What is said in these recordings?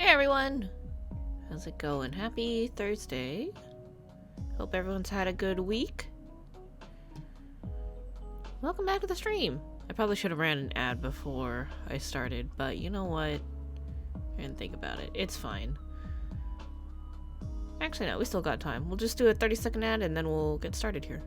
everyone! How's it going? Happy Thursday. Hope everyone's had a good week. Welcome back to the stream. I probably should have ran an ad before I started, but you know what? I didn't think about it. It's fine. Actually, no, we still got time. We'll just do a 30-second ad and then we'll get started here.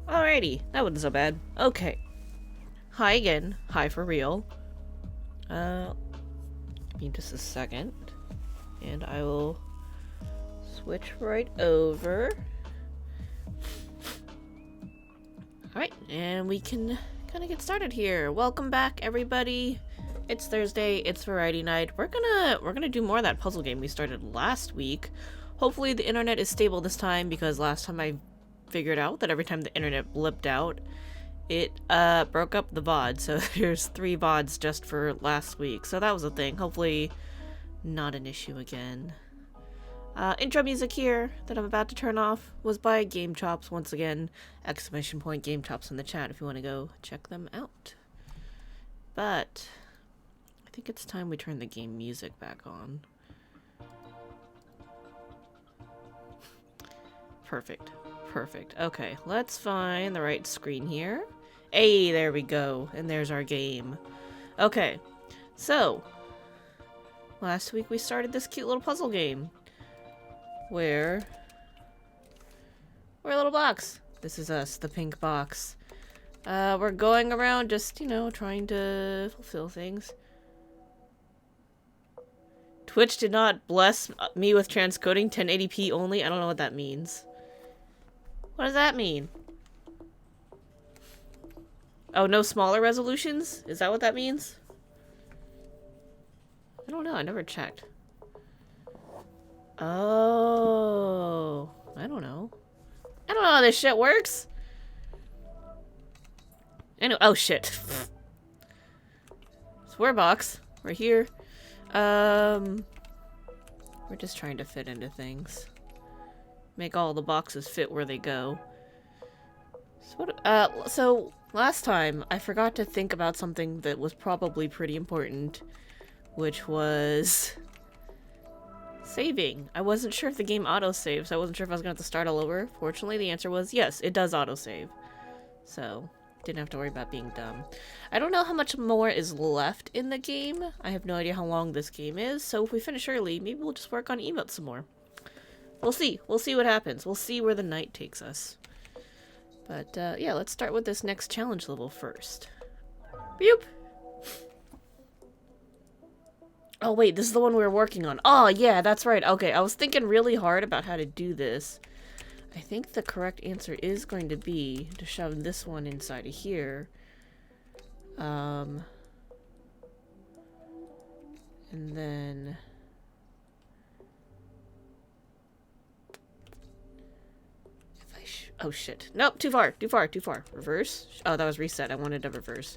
Alrighty, that wasn't so bad. Okay. Hi again. Hi for real. Give me just a second. And I will switch right over. Alright, and we can kind of get started here. Welcome back, everybody. It's Thursday, it's variety night. We're gonna do more of that puzzle game we started last week. Hopefully the internet is stable this time, because last time I figured out that every time the internet blipped out, it broke up the VoD. So there's 3 VoDs just for last week. So that was a thing. Hopefully not an issue again. Intro music here that I'm about to turn off was by Game Chops. Once again, exclamation point Game Chops in the chat if you want to go check them out. But I think it's time we turn the game music back on. Perfect. Perfect. Okay, let's find the right screen here. Hey, there we go. And there's our game. Okay, so last week we started this cute little puzzle game where we're a little box. This is us, the pink box. We're going around just, you know, trying to fulfill things. Twitch did not bless me with transcoding 1080p only. I don't know what that means. What does that mean? Oh, no smaller resolutions? Is that what that means? I don't know. I never checked. Oh, I don't know. I don't know how this shit works. Anyway, oh shit. Swear box. We're here. We're just trying to fit into things. Make all the boxes fit where they go. So last time I forgot to think about something that was probably pretty important, which was saving. I wasn't sure if the game autosaves, so I wasn't sure if I was gonna have to start all over. Fortunately, the answer was yes, it does autosave. So didn't have to worry about being dumb. I don't know how much more is left in the game. I have no idea how long this game is, so if we finish early, maybe we'll just work on emotes some more. We'll see. We'll see what happens. We'll see where the night takes us. But, yeah, let's start with this next challenge level first. Boop! Oh, wait, this is the one we were working on. Oh, yeah, that's right. Okay, I was thinking really hard about how to do this. I think the correct answer is going to be to shove this one inside of here. And then... Oh shit. Nope, too far, too far, too far. Reverse? Oh, that was reset. I wanted to reverse.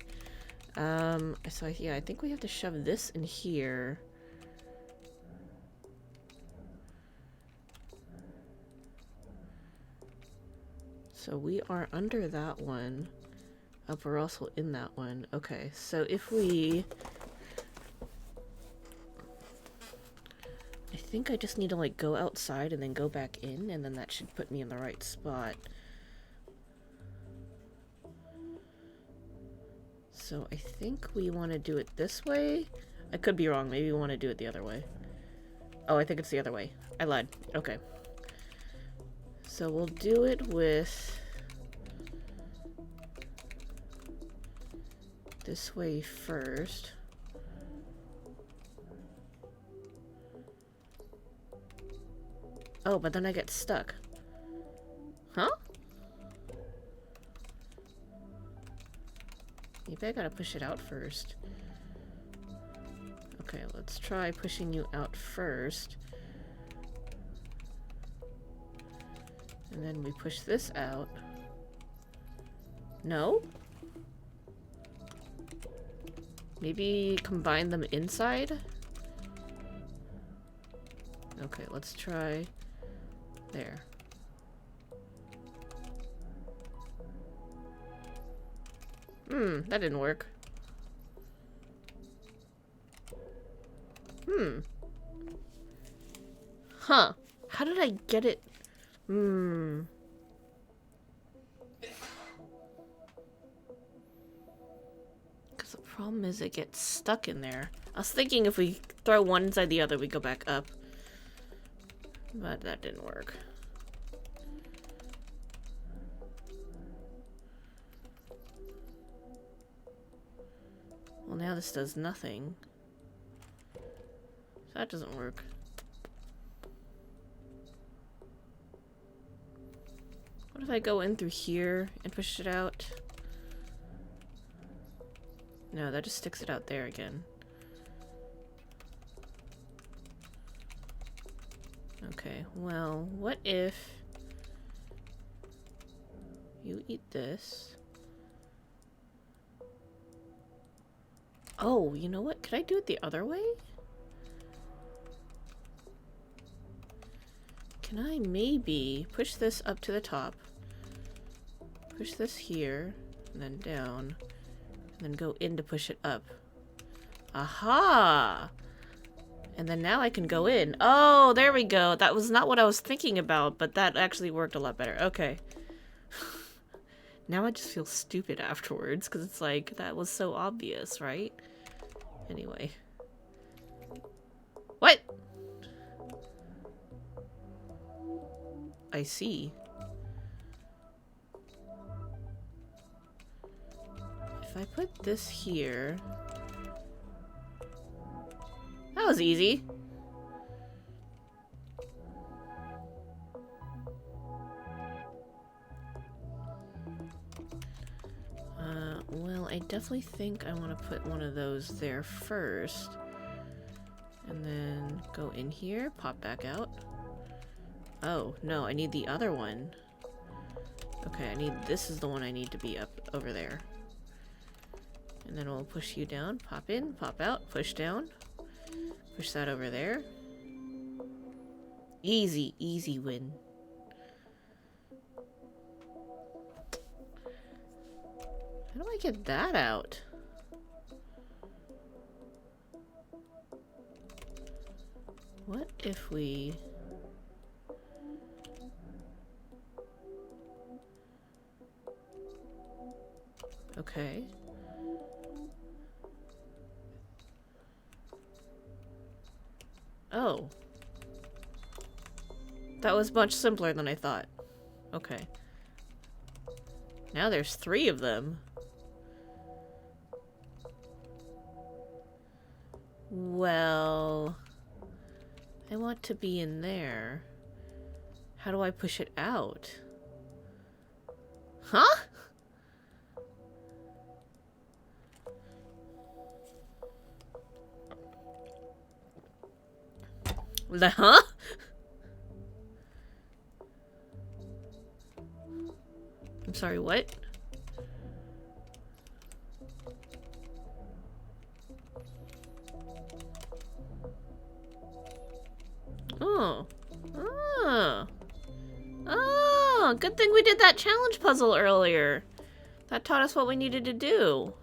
So yeah, I think we have to shove this in here. So we are under that one. Up, we're also in that one. Okay, so if we... I think I just need to like go outside and then go back in, and then that should put me in the right spot. So I think we want to do it this way. I could be wrong. Maybe we want to do it the other way. Oh, I think it's the other way. I lied. Okay. So we'll do it with this way first. Oh, but then I get stuck. Huh? Maybe I gotta push it out first. Okay, let's try pushing you out first. And then we push this out. No? Maybe combine them inside? Okay, let's try there. That didn't work. Huh. How did I get it? Because the problem is it gets stuck in there. I was thinking if we throw one inside the other, we go back up. But that didn't work. Well, now this does nothing. So that doesn't work. What if I go in through here and push it out? No, that just sticks it out there again. Okay, well, what if you eat this? Oh, you know what? Could I do it the other way? Can I maybe push this up to the top? Push this here, and then down, and then go in to push it up. Aha! And then now I can go in. Oh, there we go. That was not what I was thinking about, but that actually worked a lot better. Okay. Now I just feel stupid afterwards, because it's like, that was so obvious, right? Anyway. What? I see. If I put this here... That was easy. Well, I definitely think I want to put one of those there first. And then go in here, pop back out. Oh, no, I need the other one. Okay, this is the one I need to be up over there. And then we'll push you down, pop in, pop out, push down. Push that over there. Easy, easy win. How do I get that out? What if we... Okay. Oh. That was much simpler than I thought. Okay. Now there's 3 of them. Well... I want to be in there. How do I push it out? Huh? Huh? I'm sorry, what? Oh. Oh. Oh, good thing we did that challenge puzzle earlier. That taught us what we needed to do.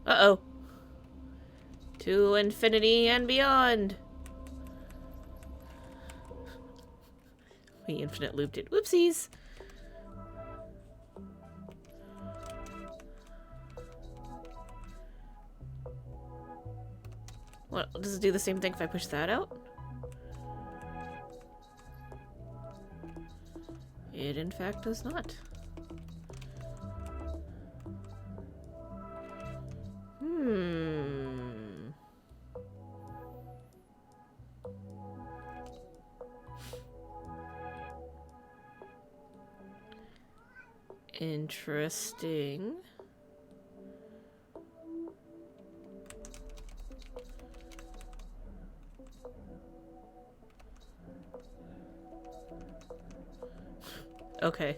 Uh-oh. To infinity and beyond. We infinite looped it. Whoopsies. What, does it do the same thing if I push that out? fact, does not. Interesting. Okay.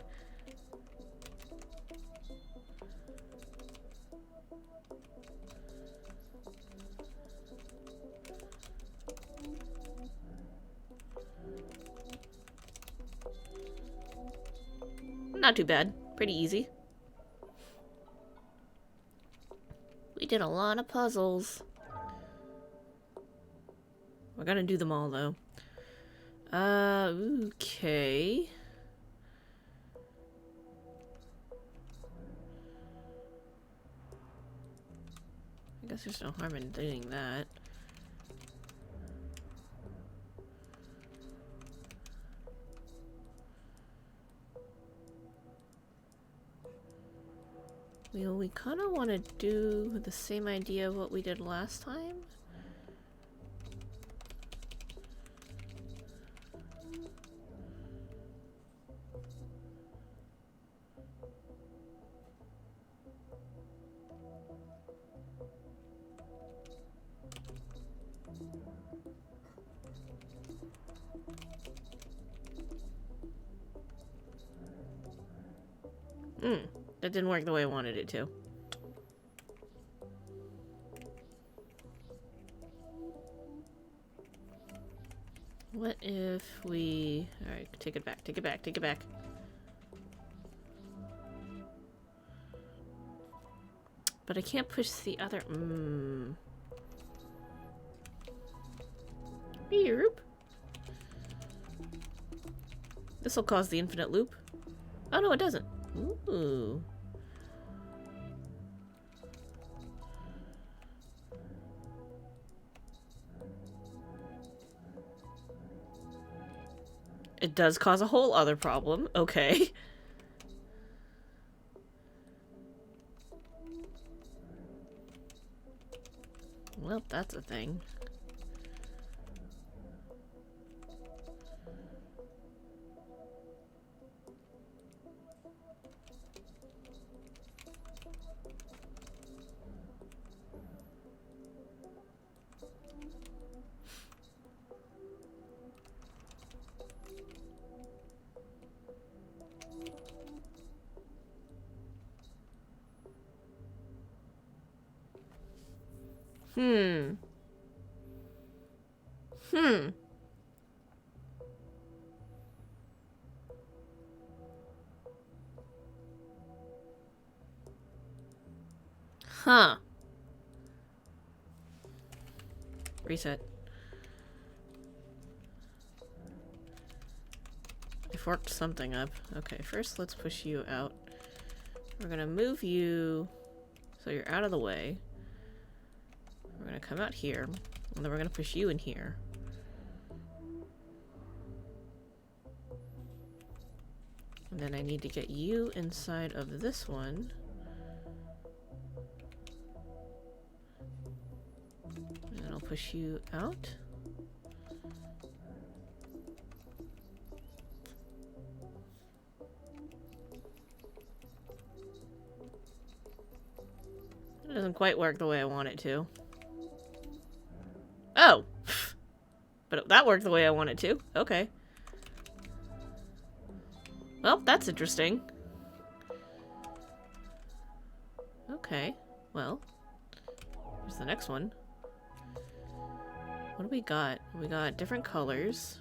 Not too bad. Pretty easy. We did a lot of puzzles. We're gonna do them all, though. Okay. I guess there's no harm in doing that. We kind of want to do the same idea of what we did last time. That didn't work the way I wanted it to. What if we... Alright, take it back, take it back, take it back. But I can't push the other... Beep. This'll cause the infinite loop. Oh no, it doesn't. Ooh. It does cause a whole other problem. Okay. Well, that's a thing. Huh. Reset. I forked something up. Okay, first let's push you out. We're gonna move you so you're out of the way. We're gonna come out here, and then we're gonna push you in here. And then I need to get you inside of this one. And then I'll push you out. It doesn't quite work the way I want it to. Oh! But that worked the way I want it to. Okay. Well, that's interesting. Okay. Well. Here's the next one. What do we got? We got different colors.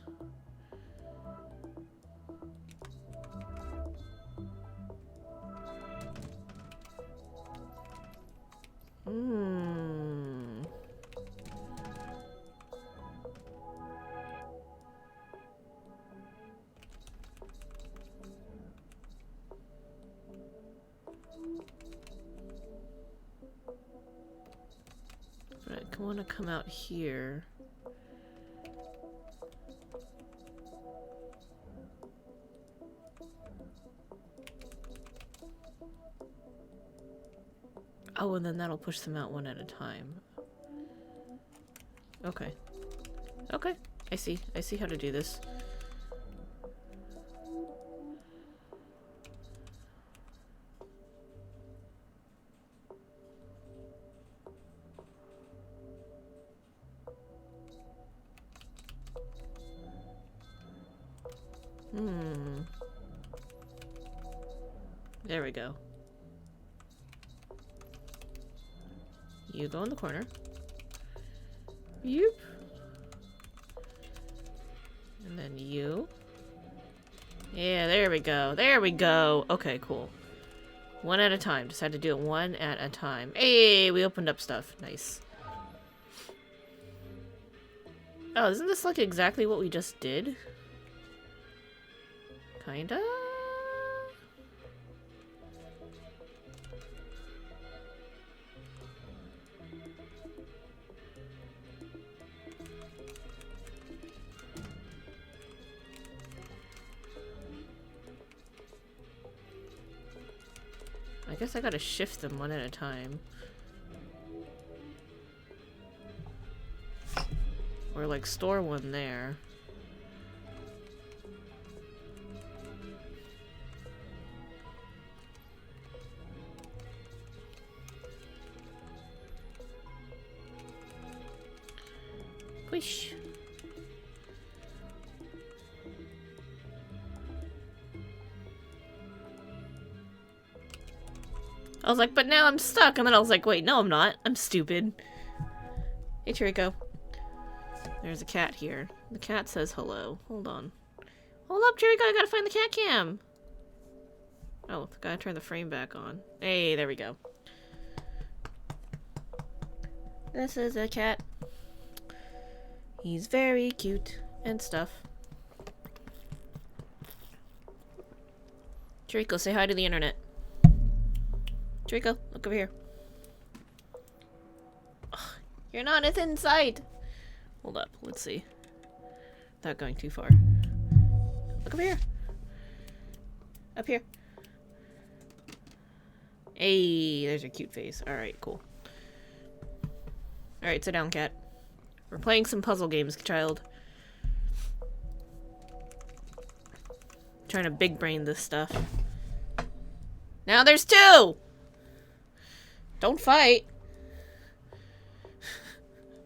I want to come out here. Oh, and then that'll push them out one at a time. Okay. Okay. I see. I see how to do this. There we go. You go in the corner. Yoop. And then you. Yeah, there we go. There we go. Okay, cool. One at a time. Just had to do it one at a time. Hey, we opened up stuff. Nice. Oh, isn't this like exactly what we just did? Kinda? I guess I gotta shift them one at a time. Or like store one there. Push. I was like, but now I'm stuck. And then I was like, wait, no, I'm not. I'm stupid. Hey, Trico. There's a cat here. The cat says hello. Hold on. Hold up, Trico. I gotta find the cat cam. Oh, gotta turn the frame back on. Hey, there we go. This is a cat. He's very cute and stuff. Trico, say hi to the internet. Draco, look over here. Ugh, you're not within sight. Hold up, let's see. Not going too far. Look over here. Up here. Hey, there's your cute face. Alright, cool. Alright, sit down, cat. We're playing some puzzle games, child. Trying to big brain this stuff. Now there's two! Don't fight.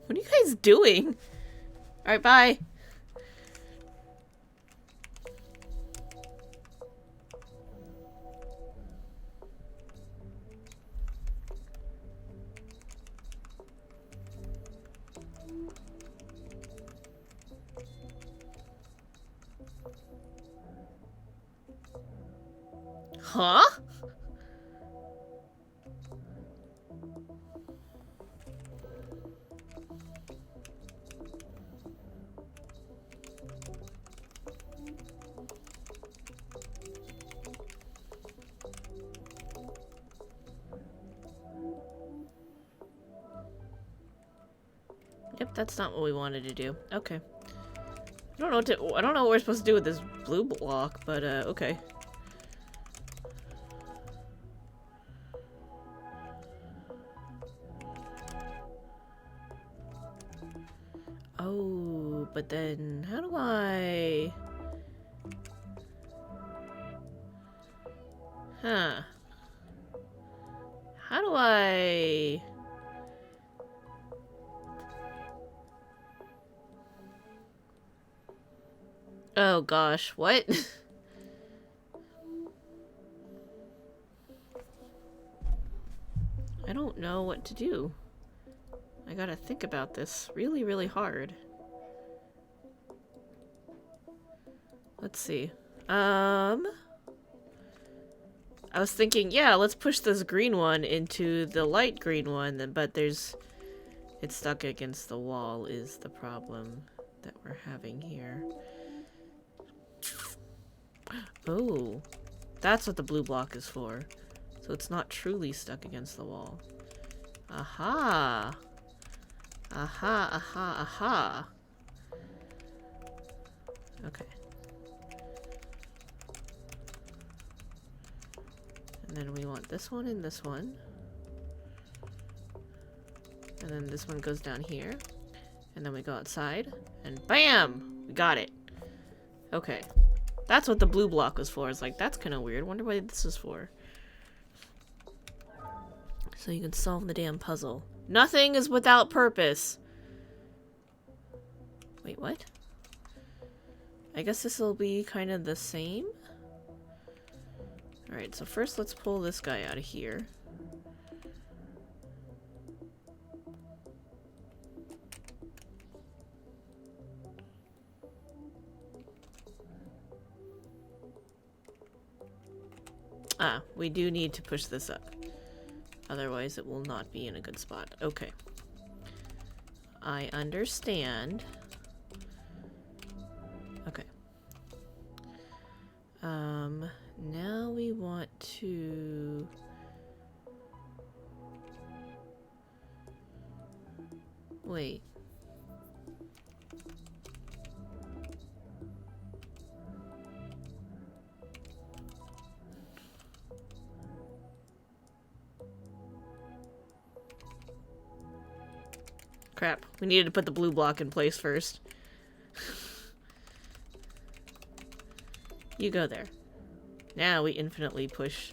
What are you guys doing? Alright, bye. Huh? Yep, that's not what we wanted to do. Okay. I don't know what we're supposed to do with this blue block, but okay. Oh, but then how do I... Huh. How do I... Oh gosh, what? I don't know what to do. I gotta think about this really, really hard. Let's see. I was thinking, yeah, let's push this green one into the light green one, but it's stuck against the wall is the problem that we're having here. Oh, that's what the blue block is for. So it's not truly stuck against the wall. Aha! Aha, aha, aha. Okay. And then we want this one and this one. And then this one goes down here. And then we go outside. And BAM! We got it. Okay. That's what the blue block was for. It's like, that's kind of weird. Wonder what this is for. So you can solve the damn puzzle. Nothing is without purpose. Wait, what? I guess this will be kind of the same. Alright, so first let's pull this guy out of here. Ah, we do need to push this up. Otherwise it will not be in a good spot. Okay. I understand. Okay. Now we want to... Wait. Crap. We needed to put the blue block in place first. You go there. Now we infinitely push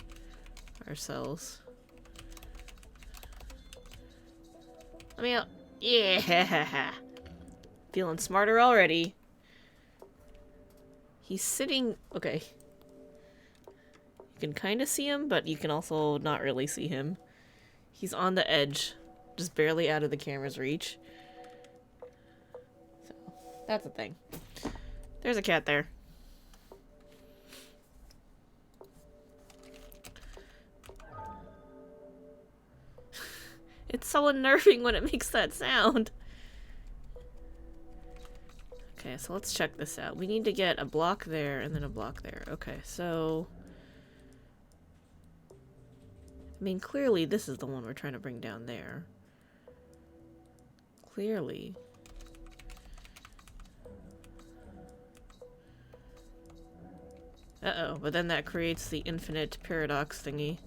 ourselves. Let me out. Yeah! Feeling smarter already. He's sitting... Okay. You can kind of see him, but you can also not really see him. He's on the edge. Just barely out of the camera's reach. So, that's a thing. There's a cat there. It's so unnerving when it makes that sound. Okay, so let's check this out. We need to get a block there and then a block there. Okay, so... I mean, clearly this is the one we're trying to bring down there. Clearly. Uh-oh, but then that creates the infinite paradox thingy.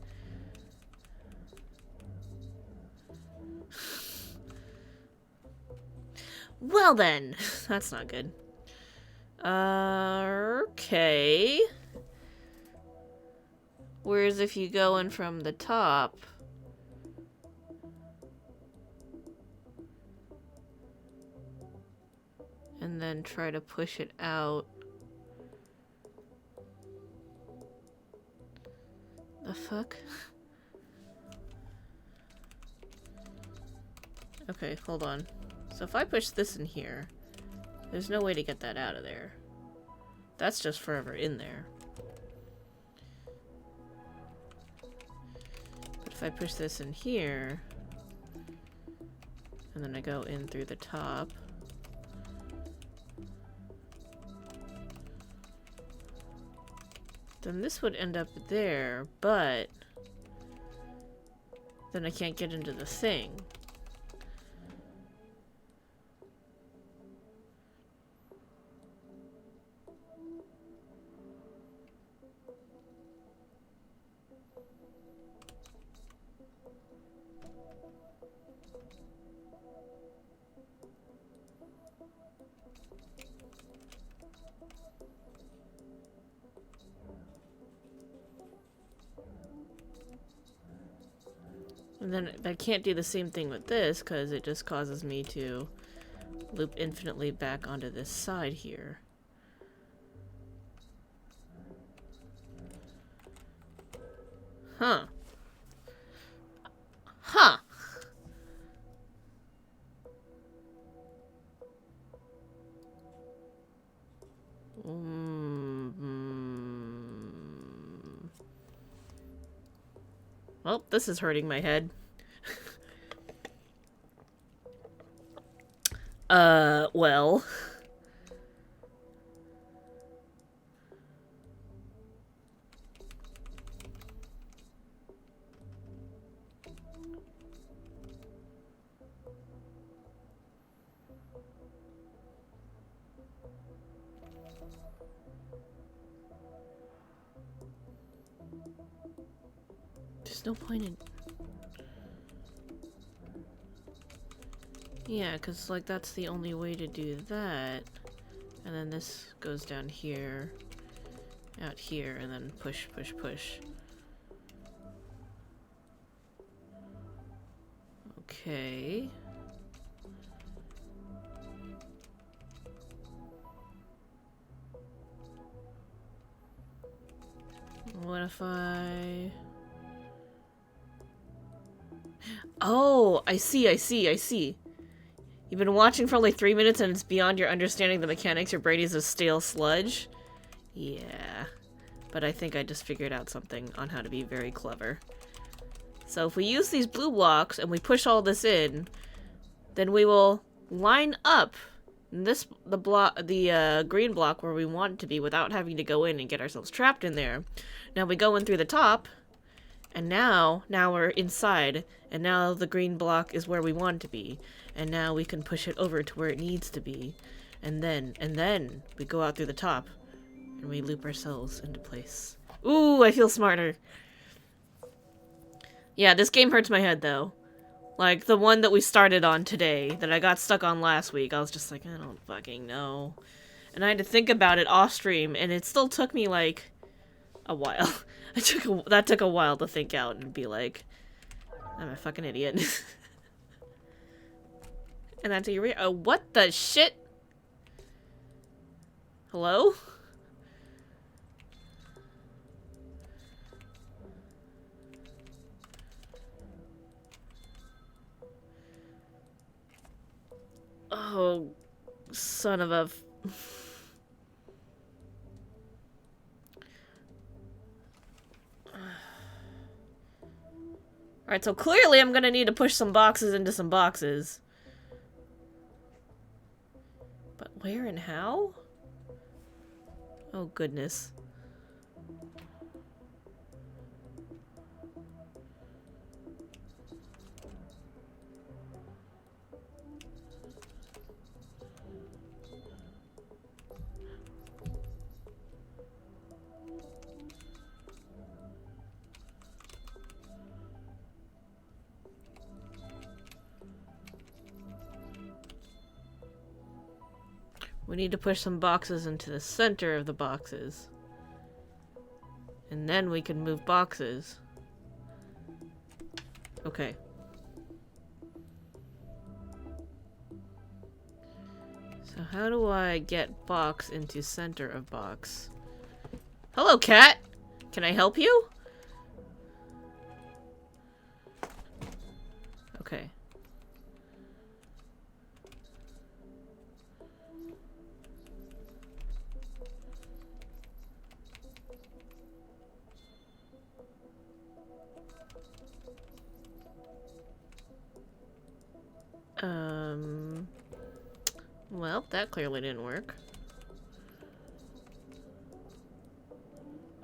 Well then, that's not good. Okay. Whereas if you go in from the top... and then try to push it out... The fuck? Okay, hold on. So if I push this in here, there's no way to get that out of there. That's just forever in there. But if I push this in here, and then I go in through the top, then this would end up there, but then I can't get into the thing. And then I can't do the same thing with this because it just causes me to loop infinitely back onto this side here. Huh. Huh. Well, this is hurting my head. Well. There's no point in... Yeah, because, like, that's the only way to do that. And then this goes down here, out here, and then push, push, push. Okay. What if I... Oh, I see, I see, I see. You've been watching for like 3 minutes and it's beyond your understanding the mechanics. Your brain is a stale sludge. Yeah. But I think I just figured out something on how to be very clever. So if we use these blue blocks and we push all this in, then we will line up the green block where we want it to be without having to go in and get ourselves trapped in there. Now we go in through the top, and now we're inside, and now the green block is where we want it to be. And now we can push it over to where it needs to be. And then we go out through the top and we loop ourselves into place. Ooh, I feel smarter. Yeah, this game hurts my head though. Like the one that we started on today that I got stuck on last week. I was just like, I don't fucking know. And I had to think about it off stream and it still took me like a while. That took a while to think out and be like, I'm a fucking idiot. And that's your what the shit? Hello? Oh, son of a... Alright, so clearly I'm gonna need to push some boxes into some boxes. But where and how? Oh, goodness. We need to push some boxes into the center of the boxes. And then we can move boxes. Okay. So how do I get box into center of box? Hello, cat! Can I help you? Okay. Well, that clearly didn't work.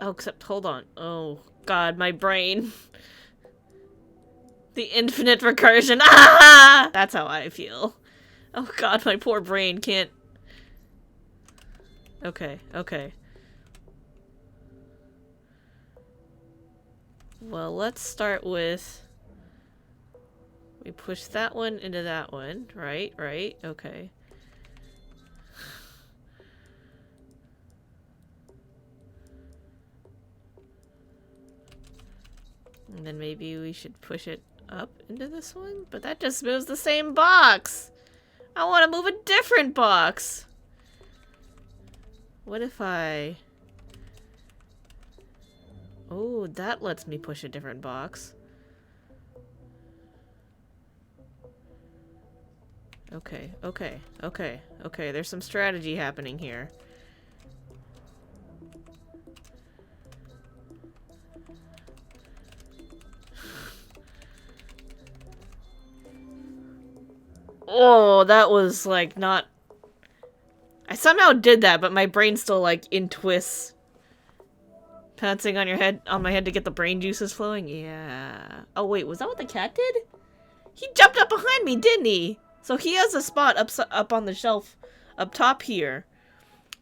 Oh, except, hold on. Oh, God, my brain. The infinite recursion. Ah! That's how I feel. Oh, God, my poor brain can't... Okay, okay. Well, let's start with... We push that one into that one. Right, right, okay. And then maybe we should push it up into this one? But that just moves the same box! I want to move a different box! What if I... Oh, that lets me push a different box. Okay, okay, okay, okay, there's some strategy happening here. Oh, that was, like, not... I somehow did that, but my brain still, like, in twists. Pouncing on your head, on my head to get the brain juices flowing? Yeah. Oh, wait, was that what the cat did? He jumped up behind me, didn't he? So he has a spot up on the shelf up top here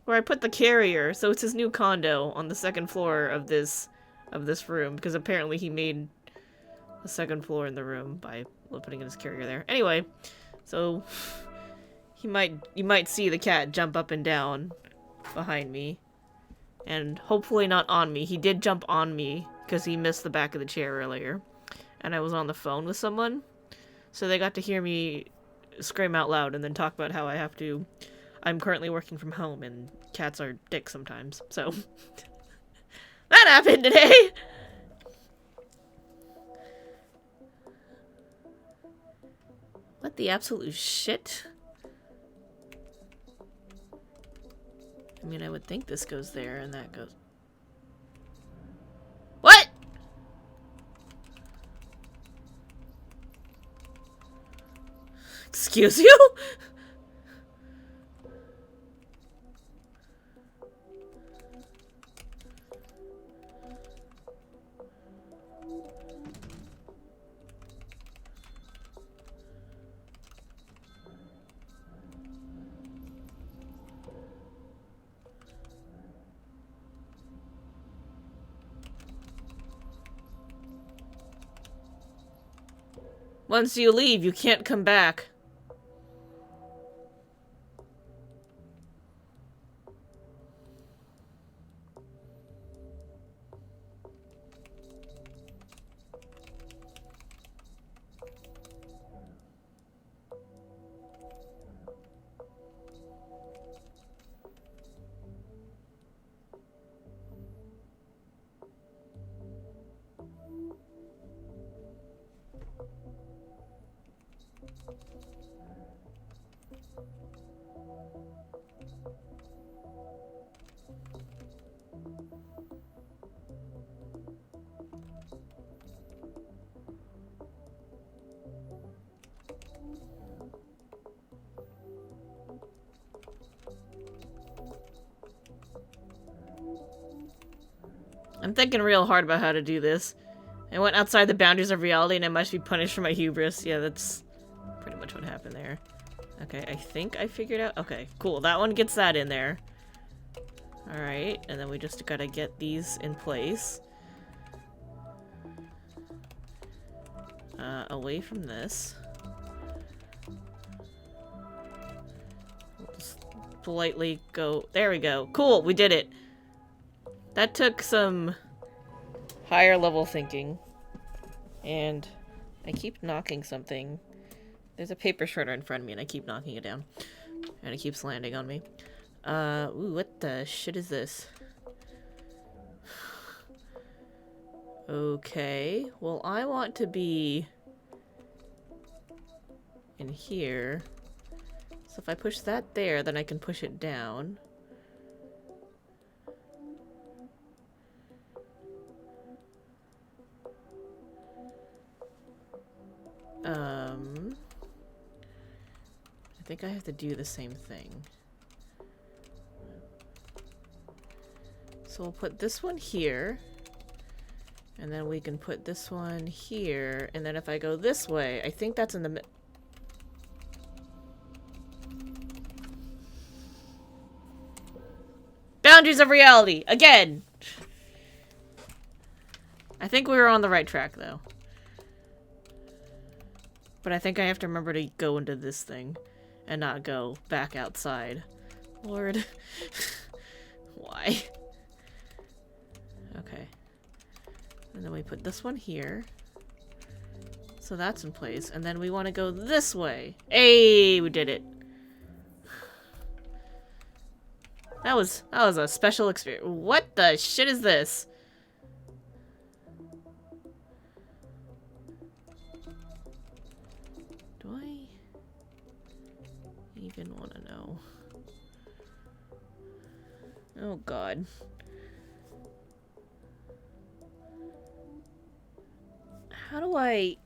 where I put the carrier. So it's his new condo on the second floor of this room, because apparently he made the second floor in the room by putting in his carrier there. Anyway, so you might see the cat jump up and down behind me. And hopefully not on me. He did jump on me because he missed the back of the chair earlier. And I was on the phone with someone. So they got to hear me scream out loud and then talk about how I'm currently working from home and cats are dicks sometimes. So that happened today! What the absolute shit? I mean, I would think this goes there and that goes... What?! Excuse you? Once you leave, you can't come back. I'm thinking real hard about how to do this. I went outside the boundaries of reality and I must be punished for my hubris. Yeah, that's pretty much what happened there. Okay, I think I figured out... Okay, cool. That one gets that in there. Alright, and then we just gotta get these in place. Away from this. We'll just politely go... There we go. Cool, we did it. That took some higher level thinking. And I keep knocking something. There's a paper shredder in front of me and I keep knocking it down. And it keeps landing on me. Ooh, what the shit is this? Okay, well I want to be in here. So if I push that there, then I can push it down. I think I have to do the same thing. So we'll put this one here. And then we can put this one here. And then if I go this way, I think that's in the boundaries of reality! Again! I think we were on the right track, though. But I think I have to remember to go into this thing. And not go back outside. Lord. Why? Okay. And then we put this one here. So that's in place. And then we want to go this way. Hey, we did it. That was a special experience. What the shit is this? Do I even want to know? Oh god. How do I...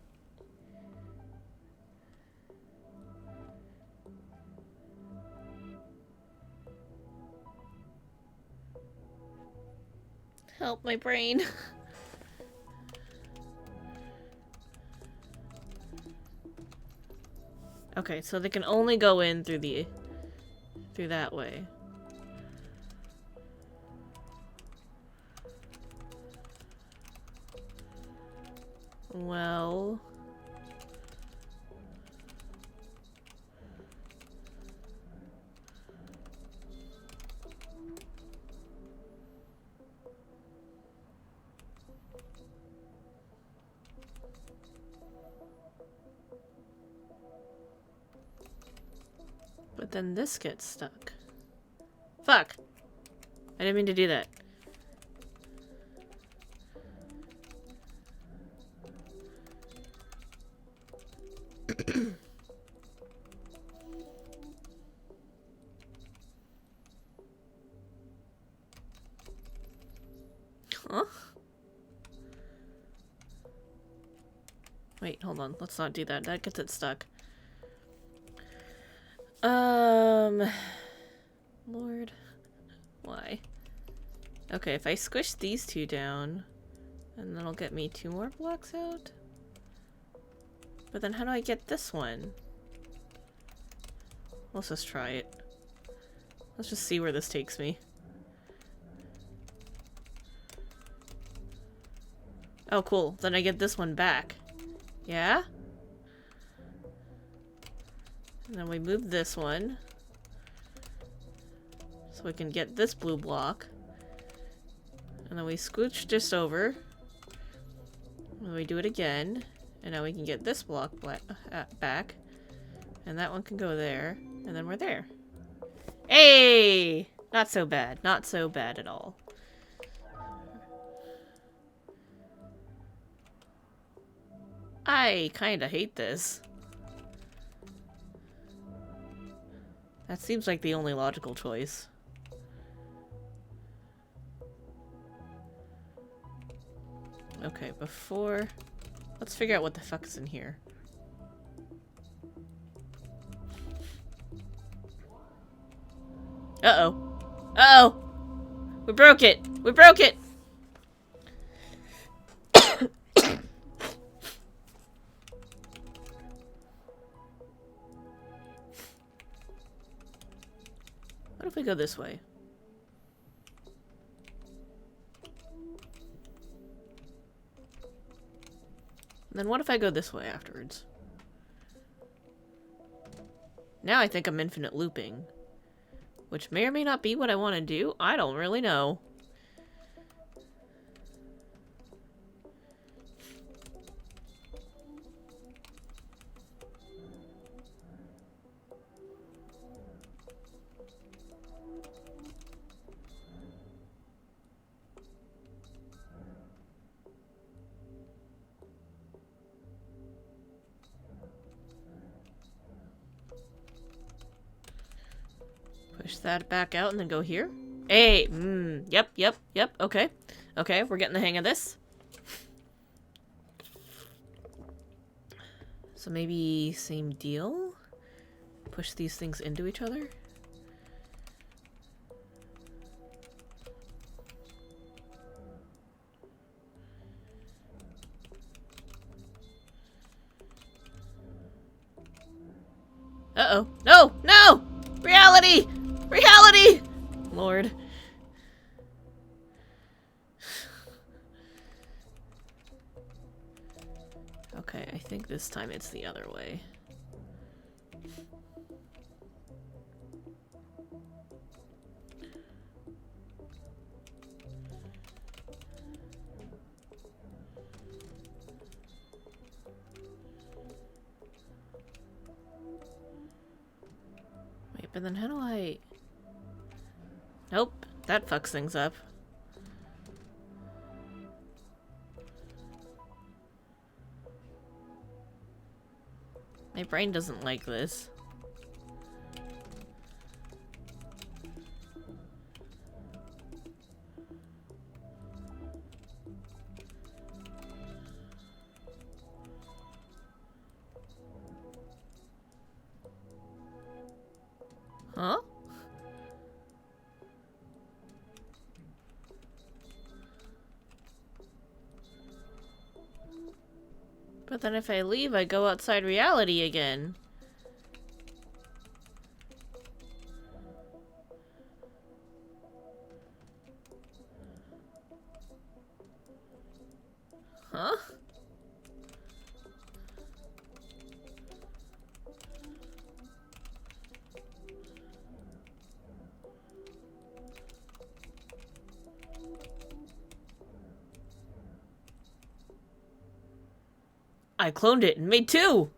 Help my brain. Okay, so they can only go in through that way. Well... But then this gets stuck. Fuck! I didn't mean to do that. Huh? Wait, hold on. Let's not do that. That gets it stuck. Lord. Why? Okay, if I squish these two down, and that'll get me 2 more blocks out? But then how do I get this one? Let's just try it. Let's just see where this takes me. Oh, cool. Then I get this one back. Yeah? And then we move this one. So we can get this blue block. And then we scooch just over. And we do it again. And now we can get this block back. And that one can go there. And then we're there. Hey! Not so bad. Not so bad at all. I kinda hate this. That seems like the only logical choice. Okay, before... Let's figure out what the fuck is in here. Uh-oh. Uh-oh! We broke it! We broke it! What if we go this way? And then what if I go this way afterwards? Now I think I'm infinite looping. Which may or may not be what I want to do. I don't really know. Push that back out and then go here. Hey, yep, okay. Okay, we're getting the hang of this. So maybe same deal? Push these things into each other? Uh-oh. No! No! Reality! Reality! Lord. Okay, I think this time it's the other way. Wait, but then how do I... Nope, that fucks things up. My brain doesn't like this. Huh? But then if I leave, I go outside reality again. Huh? I cloned it and made 2!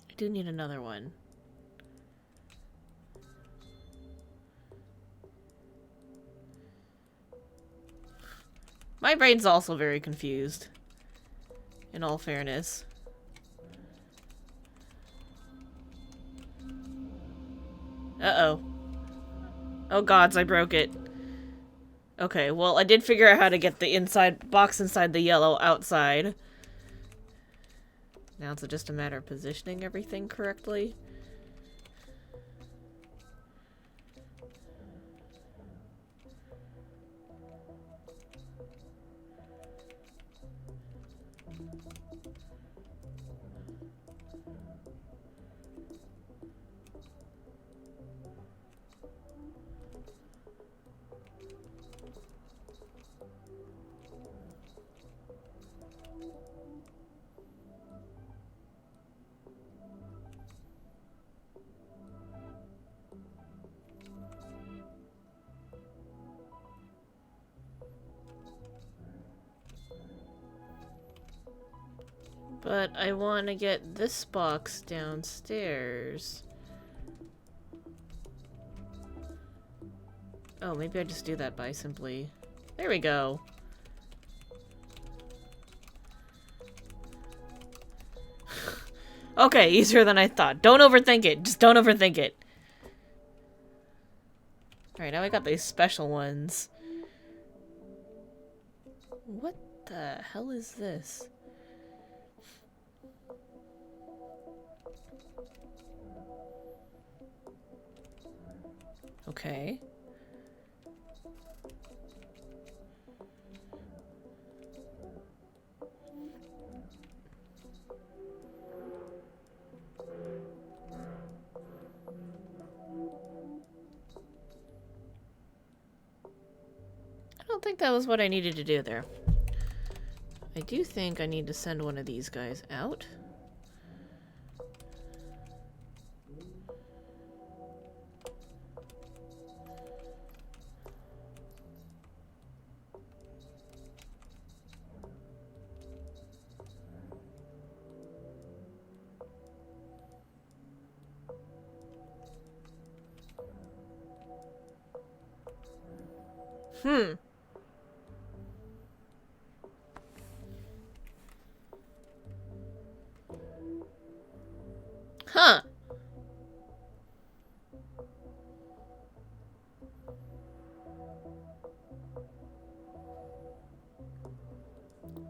I do need another one. My brain's also very confused, in all fairness. Uh-oh. Oh gods, I broke it. Okay, well, I did figure out how to get the inside box inside the yellow outside. Now it's just a matter of positioning everything correctly. But I want to get this box downstairs. Oh, maybe I just do that by simply... There we go. Okay, easier than I thought. Don't overthink it. Just don't overthink it. Alright, now I got these special ones. What the hell is this? Okay. I don't think that was what I needed to do there. I do think I need to send one of these guys out. Huh.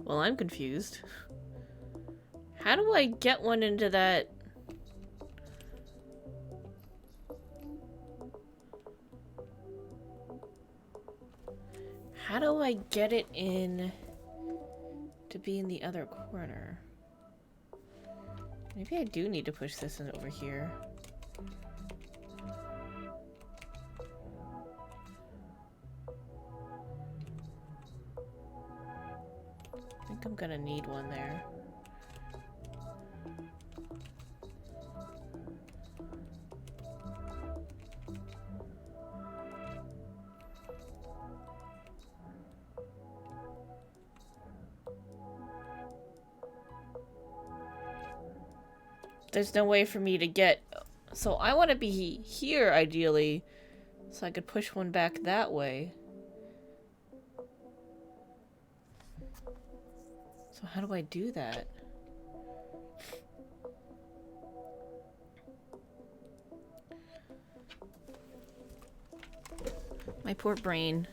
Well, I'm confused. How do I get one into that? How do I get it in to be in the other corner? Maybe I do need to push this in over here. I think I'm gonna need one there. There's no way for me to get... So I want to be here, ideally, so I could push one back that way. So how do I do that? My poor brain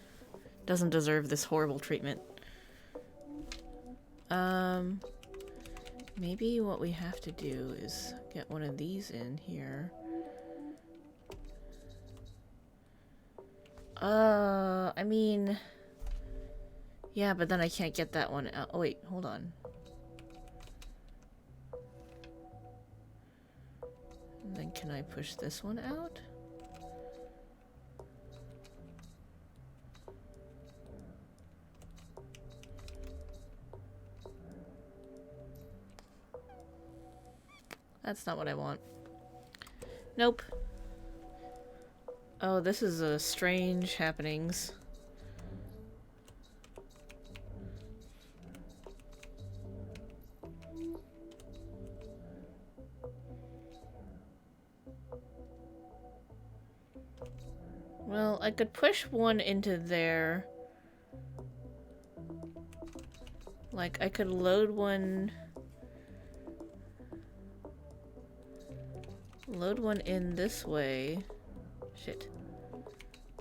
doesn't deserve this horrible treatment. Maybe what we have to do is get one of these in here. I mean... Yeah, but then I can't get that one out. Oh, wait, hold on. And then can I push this one out? That's not what I want. Nope. Oh, this is a strange happenings. Well, I could push one into there. Like, I could load one... Load one in this way. Shit.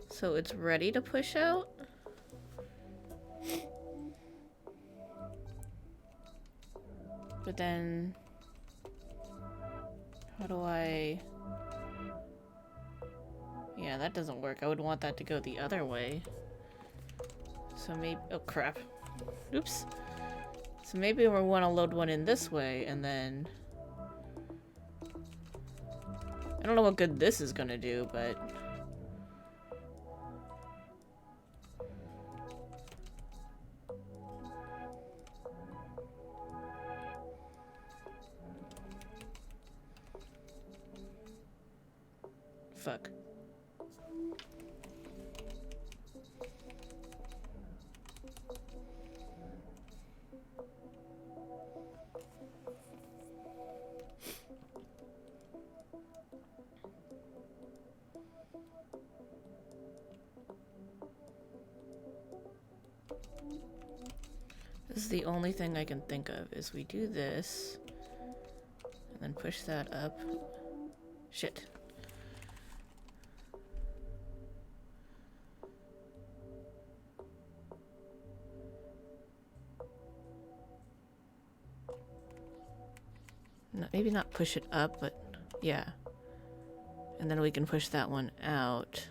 So it's ready to push out? But then... How do I... Yeah, that doesn't work. I would want that to go the other way. So maybe... Oh, crap. Oops. So maybe we want to load one in this way, and then... I don't know what good this is gonna do, but... Fuck. This is the only thing I can think of, is we do this, and then push that up. Shit. No, maybe not push it up, but yeah. And then we can push that one out.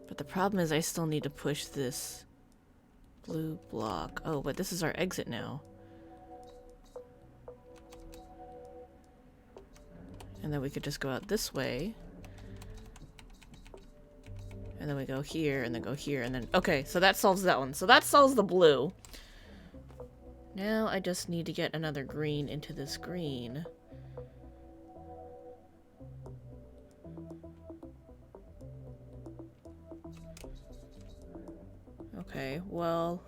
But the problem is I still need to push this blue block. Oh, but this is our exit now. And then we could just go out this way. And then we go here, and then go here, and then... Okay, so that solves that one. So that solves the blue. Now I just need to get another green into this green. Okay, well...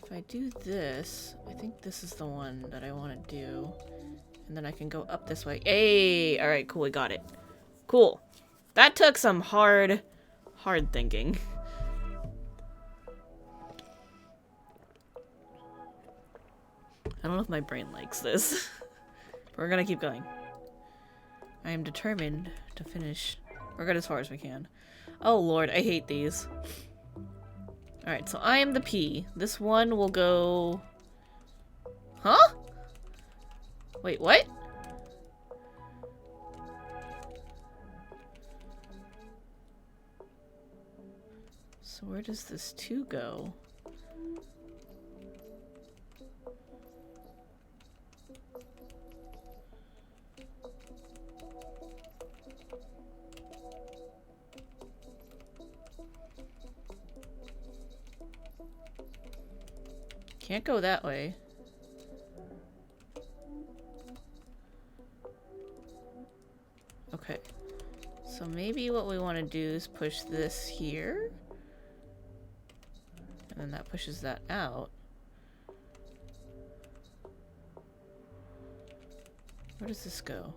If I do this, I think this is the one that I want to do. And then I can go up this way. Hey! Alright, cool, we got it. Cool. That took some hard thinking. I don't know if my brain likes this. But we're gonna keep going. I am determined to finish, or get as far as we can. Oh lord, I hate these. Alright, so I am the P. This one will go... Huh? Wait, what? So where does this 2 go? Can't go that way. Okay. So maybe what we want to do is push this here. And then that pushes that out. Where does this go?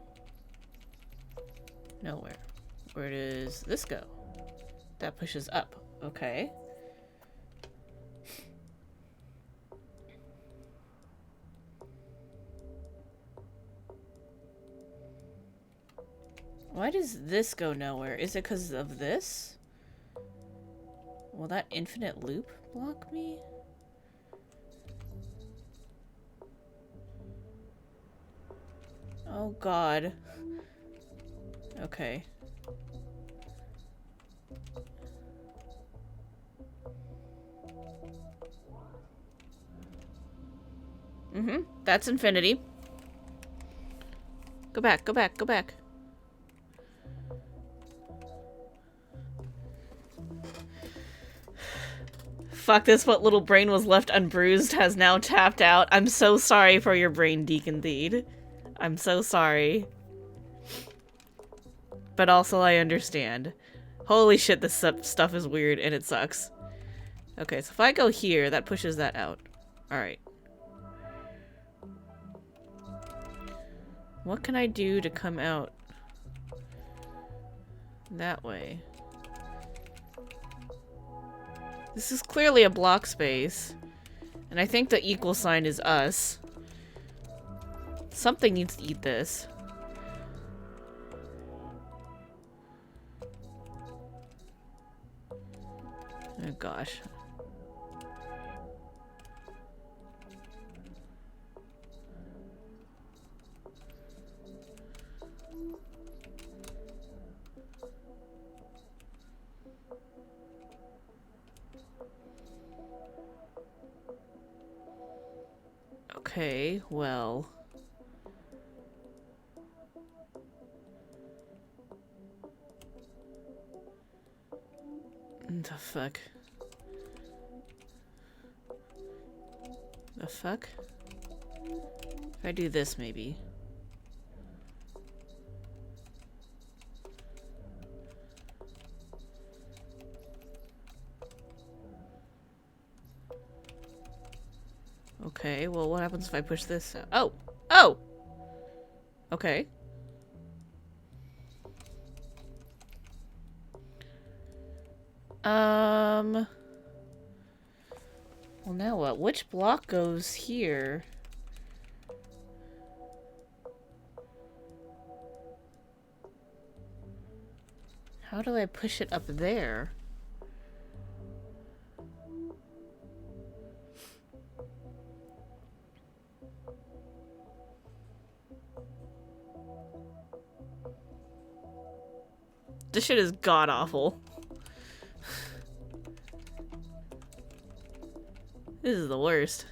Nowhere. Where does this go? That pushes up. Okay. Why does this go nowhere? Is it because of this? Will that infinite loop block me? Oh god. Okay. That's infinity. Go back, go back, go back. Fuck this, what little brain was left unbruised has now tapped out. I'm so sorry for your brain, Deacon Deed. I'm so sorry. But also I understand. Holy shit, this stuff is weird and it sucks. Okay, so if I go here, that pushes that out. Alright. What can I do to come out that way? This is clearly a block space. And I think the equal sign is us. Something needs to eat this. Oh gosh. Okay, well. The fuck? The fuck? If I do this, maybe. Okay, well, what happens if I push this out? Oh! Oh! Okay. Well, now what? Which block goes here? How do I push it up there? This shit is god-awful. This is the worst.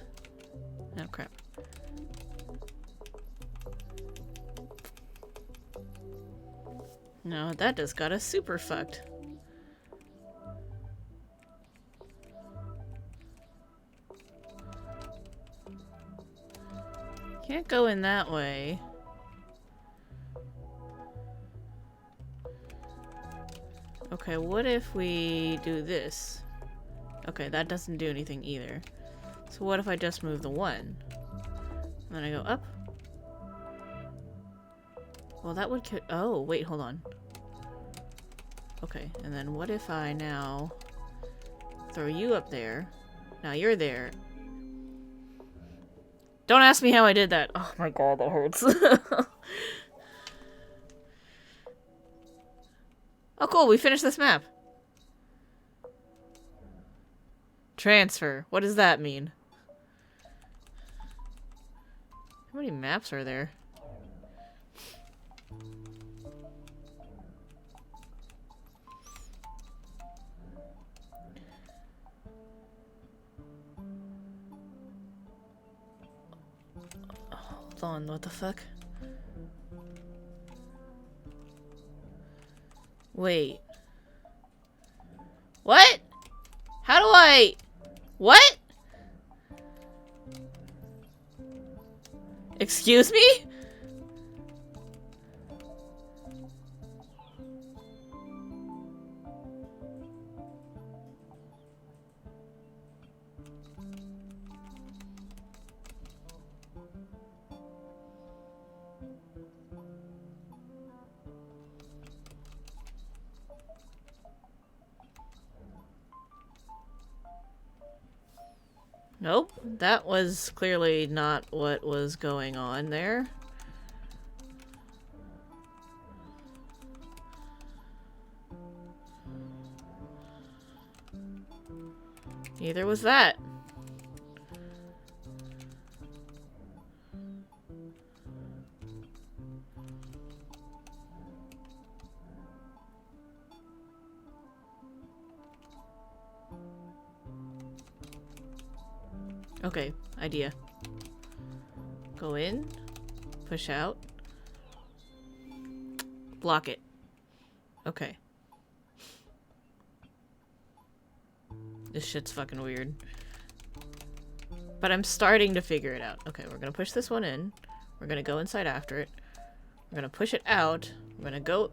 Oh, crap. No, that just got us super fucked. Can't go in that way. Okay, what if we do this? Okay, that doesn't do anything either. So what if I just move the 1? And then I go up? Well, that would oh, wait, hold on. Okay, and then what if I now throw you up there? Now you're there. Don't ask me how I did that. Oh my god, that hurts. Oh cool, we finished this map. Transfer. What does that mean? How many maps are there? Hold on, what the fuck? Wait. What? How do I... What? Excuse me? Nope, that was clearly not what was going on there. Neither was that. Okay, idea. Go in, push out, block it. Okay. This shit's fucking weird. But I'm starting to figure it out. Okay, we're gonna push this one in. We're gonna go inside after it. We're gonna push it out. We're gonna go...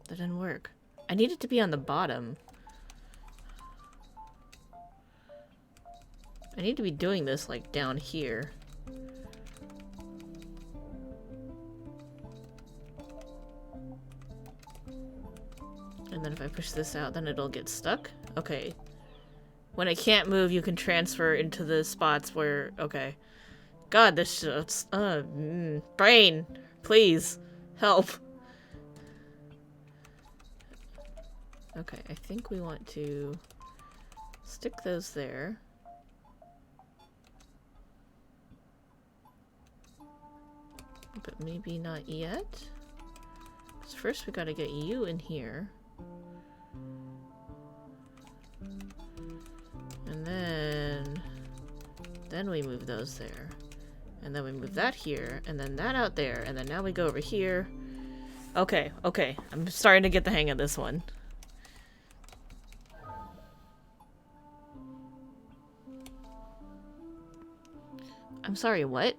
That didn't work. I need it to be on the bottom. I need to be doing this, like, down here. And then if I push this out, then it'll get stuck? Okay. When it can't move, you can transfer into the spots where... Okay. God, this shit's... brain! Please! Help! Okay, I think we want to stick those there. But maybe not yet. So first we gotta get you in here. And then we move those there. And then we move that here, and then that out there, and then now we go over here. Okay, okay. I'm starting to get the hang of this one. I'm sorry, what?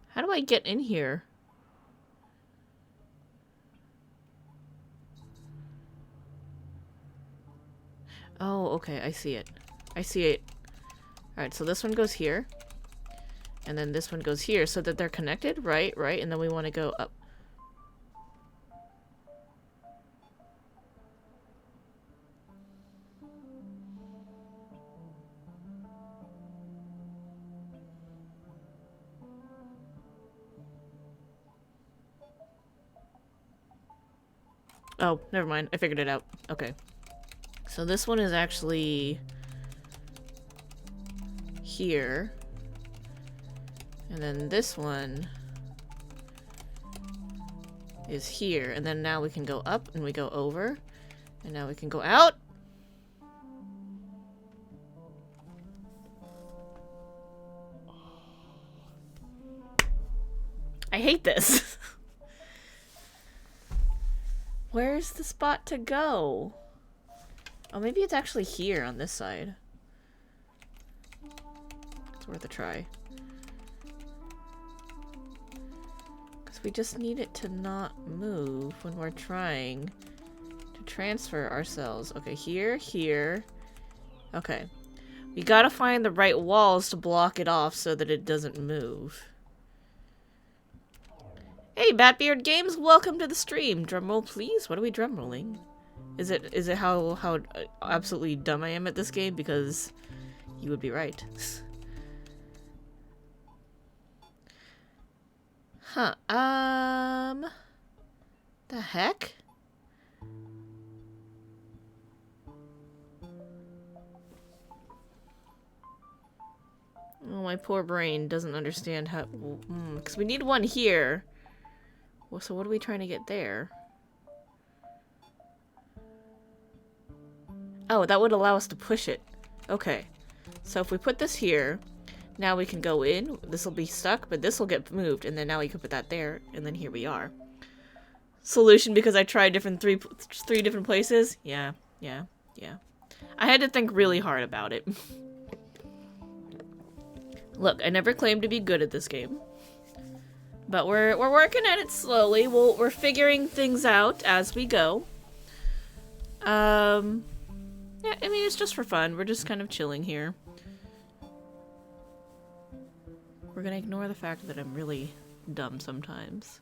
How do I get in here? Oh, okay, I see it. I see it. Alright, so this one goes here. And then this one goes here, so that they're connected, right? Right, and then we want to go up. Oh, never mind. I figured it out. Okay. So this one is actually here. And then this one is here. And then now we can go up and we go over. And now we can go out. I hate this. Where's the spot to go? Oh, maybe it's actually here on this side. It's worth a try. Because we just need it to not move when we're trying to transfer ourselves. Okay, here, here. Okay. We gotta find the right walls to block it off so that it doesn't move. Hey, Batbeard Games, welcome to the stream. Drumroll, please. What are we drumrolling? Is it how absolutely dumb I am at this game? Because you would be right. Huh. The heck? Oh, my poor brain doesn't understand how. Because we need one here. Well, so what are we trying to get there? Oh, that would allow us to push it. Okay. So if we put this here, now we can go in. This will be stuck, but this will get moved. And then now we can put that there. And then here we are. Solution because I tried three different places? Yeah. I had to think really hard about it. Look, I never claimed to be good at this game. But we're working at it slowly. We're figuring things out as we go. Yeah, I mean, it's just for fun. We're just kind of chilling here. We're gonna ignore the fact that I'm really dumb sometimes.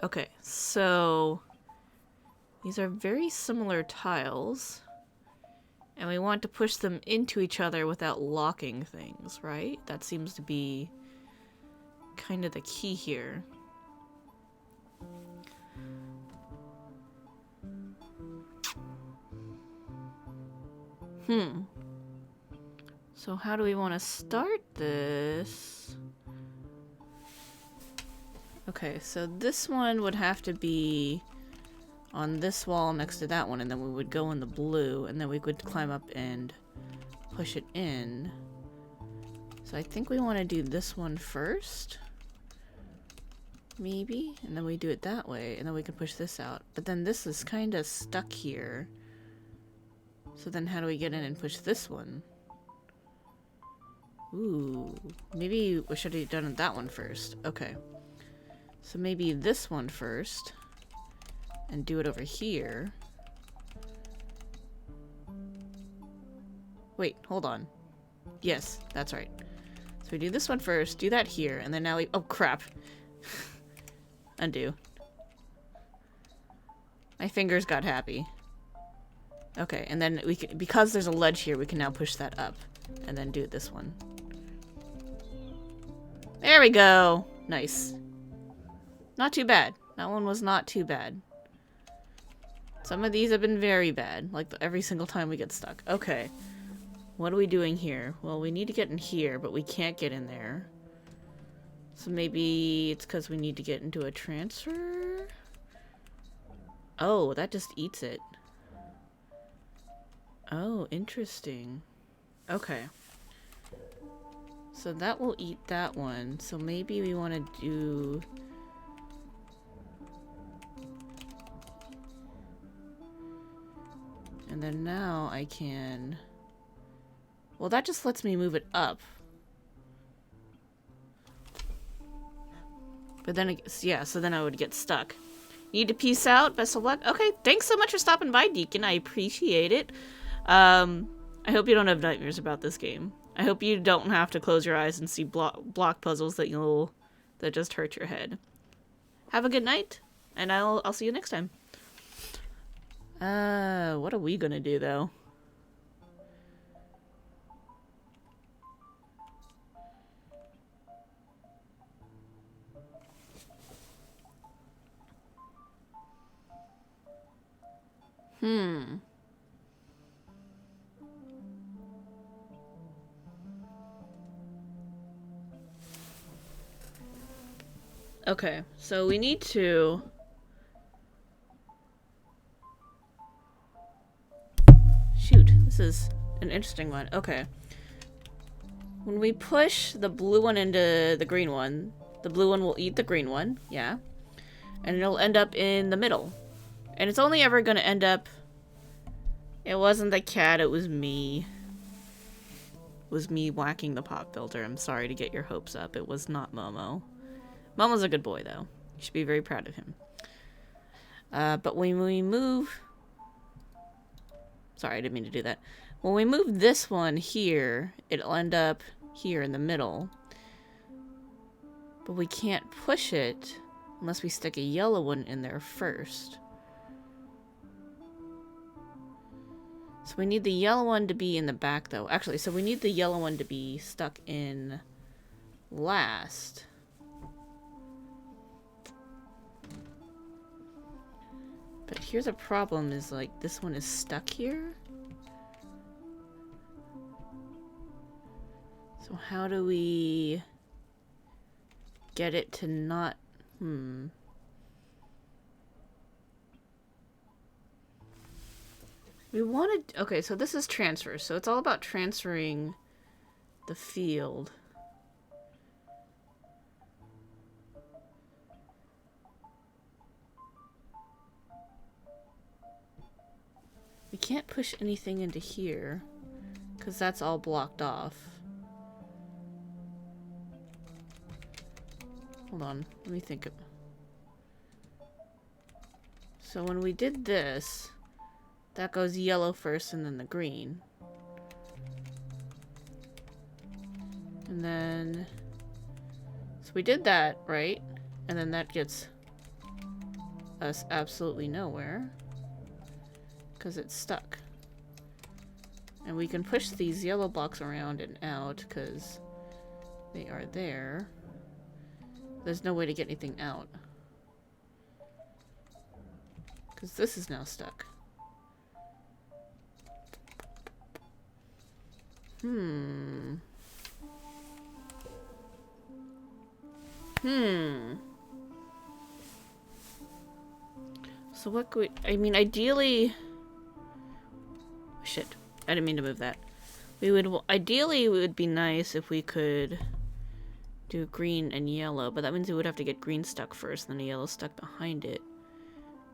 Okay, so these are very similar tiles. And we want to push them into each other without locking things, right? That seems to be kind of the key here. So how do we want to start this? Okay, so this one would have to be on this wall next to that one, and then we would go in the blue, and then we could climb up and push it in. So I think we want to do this one first. Maybe? And then we do it that way, and then we can push this out. But then this is kind of stuck here. So then how do we get in and push this one? Ooh, maybe we should have done that one first. Okay. So maybe this one first. And do it over here. Wait, hold on. Yes, that's right. So we do this one first, do that here, and then now we... Oh, crap. Undo. My fingers got happy. Okay, and then we can... Because there's a ledge here, we can now push that up. And then do this one. There we go! Nice. Not too bad. That one was not too bad. Some of these have been very bad. Like, every single time we get stuck. Okay. What are we doing here? Well, we need to get in here, but we can't get in there. So maybe it's because we need to get into a transfer? Oh, that just eats it. Oh, interesting. Okay. So that will eat that one. So maybe we want to do... And then now I can... Well, that just lets me move it up. But then, yeah, so then I would get stuck. Need to peace out. Best of luck. Okay, thanks so much for stopping by, Deacon. I appreciate it. I hope you don't have nightmares about this game. I hope you don't have to close your eyes and see block puzzles that just hurt your head. Have a good night, and I'll see you next time. What are we gonna do, though? Okay, so we need to... Shoot, this is an interesting one. Okay. When we push the blue one into the green one, the blue one will eat the green one, yeah. And it'll end up in the middle. And it's only ever gonna end up... It wasn't the cat, it was me. It was me whacking the pop filter. I'm sorry to get your hopes up. It was not Momo. Momo's a good boy, though. You should be very proud of him. But when we move... Sorry, I didn't mean to do that. When we move this one here, it'll end up here in the middle. But we can't push it unless we stick a yellow one in there first. So we need the yellow one to be in the back, though. Actually, so we need the yellow one to be stuck in last. But here's a problem, is like, this one is stuck here. So how do we get it to not... We wanted... Okay, so this is transfer. So it's all about transferring the field. We can't push anything into here, because that's all blocked off. Hold on, let me think. So when we did this, that goes yellow first and then the green. And then... So we did that, right? And then that gets us absolutely nowhere. Because it's stuck. And we can push these yellow blocks around and out because they are there. There's no way to get anything out. Because this is now stuck. So what could we... I mean, ideally... Shit. I didn't mean to move that. Ideally, it would be nice if we could do green and yellow, but that means we would have to get green stuck first, and then the yellow stuck behind it.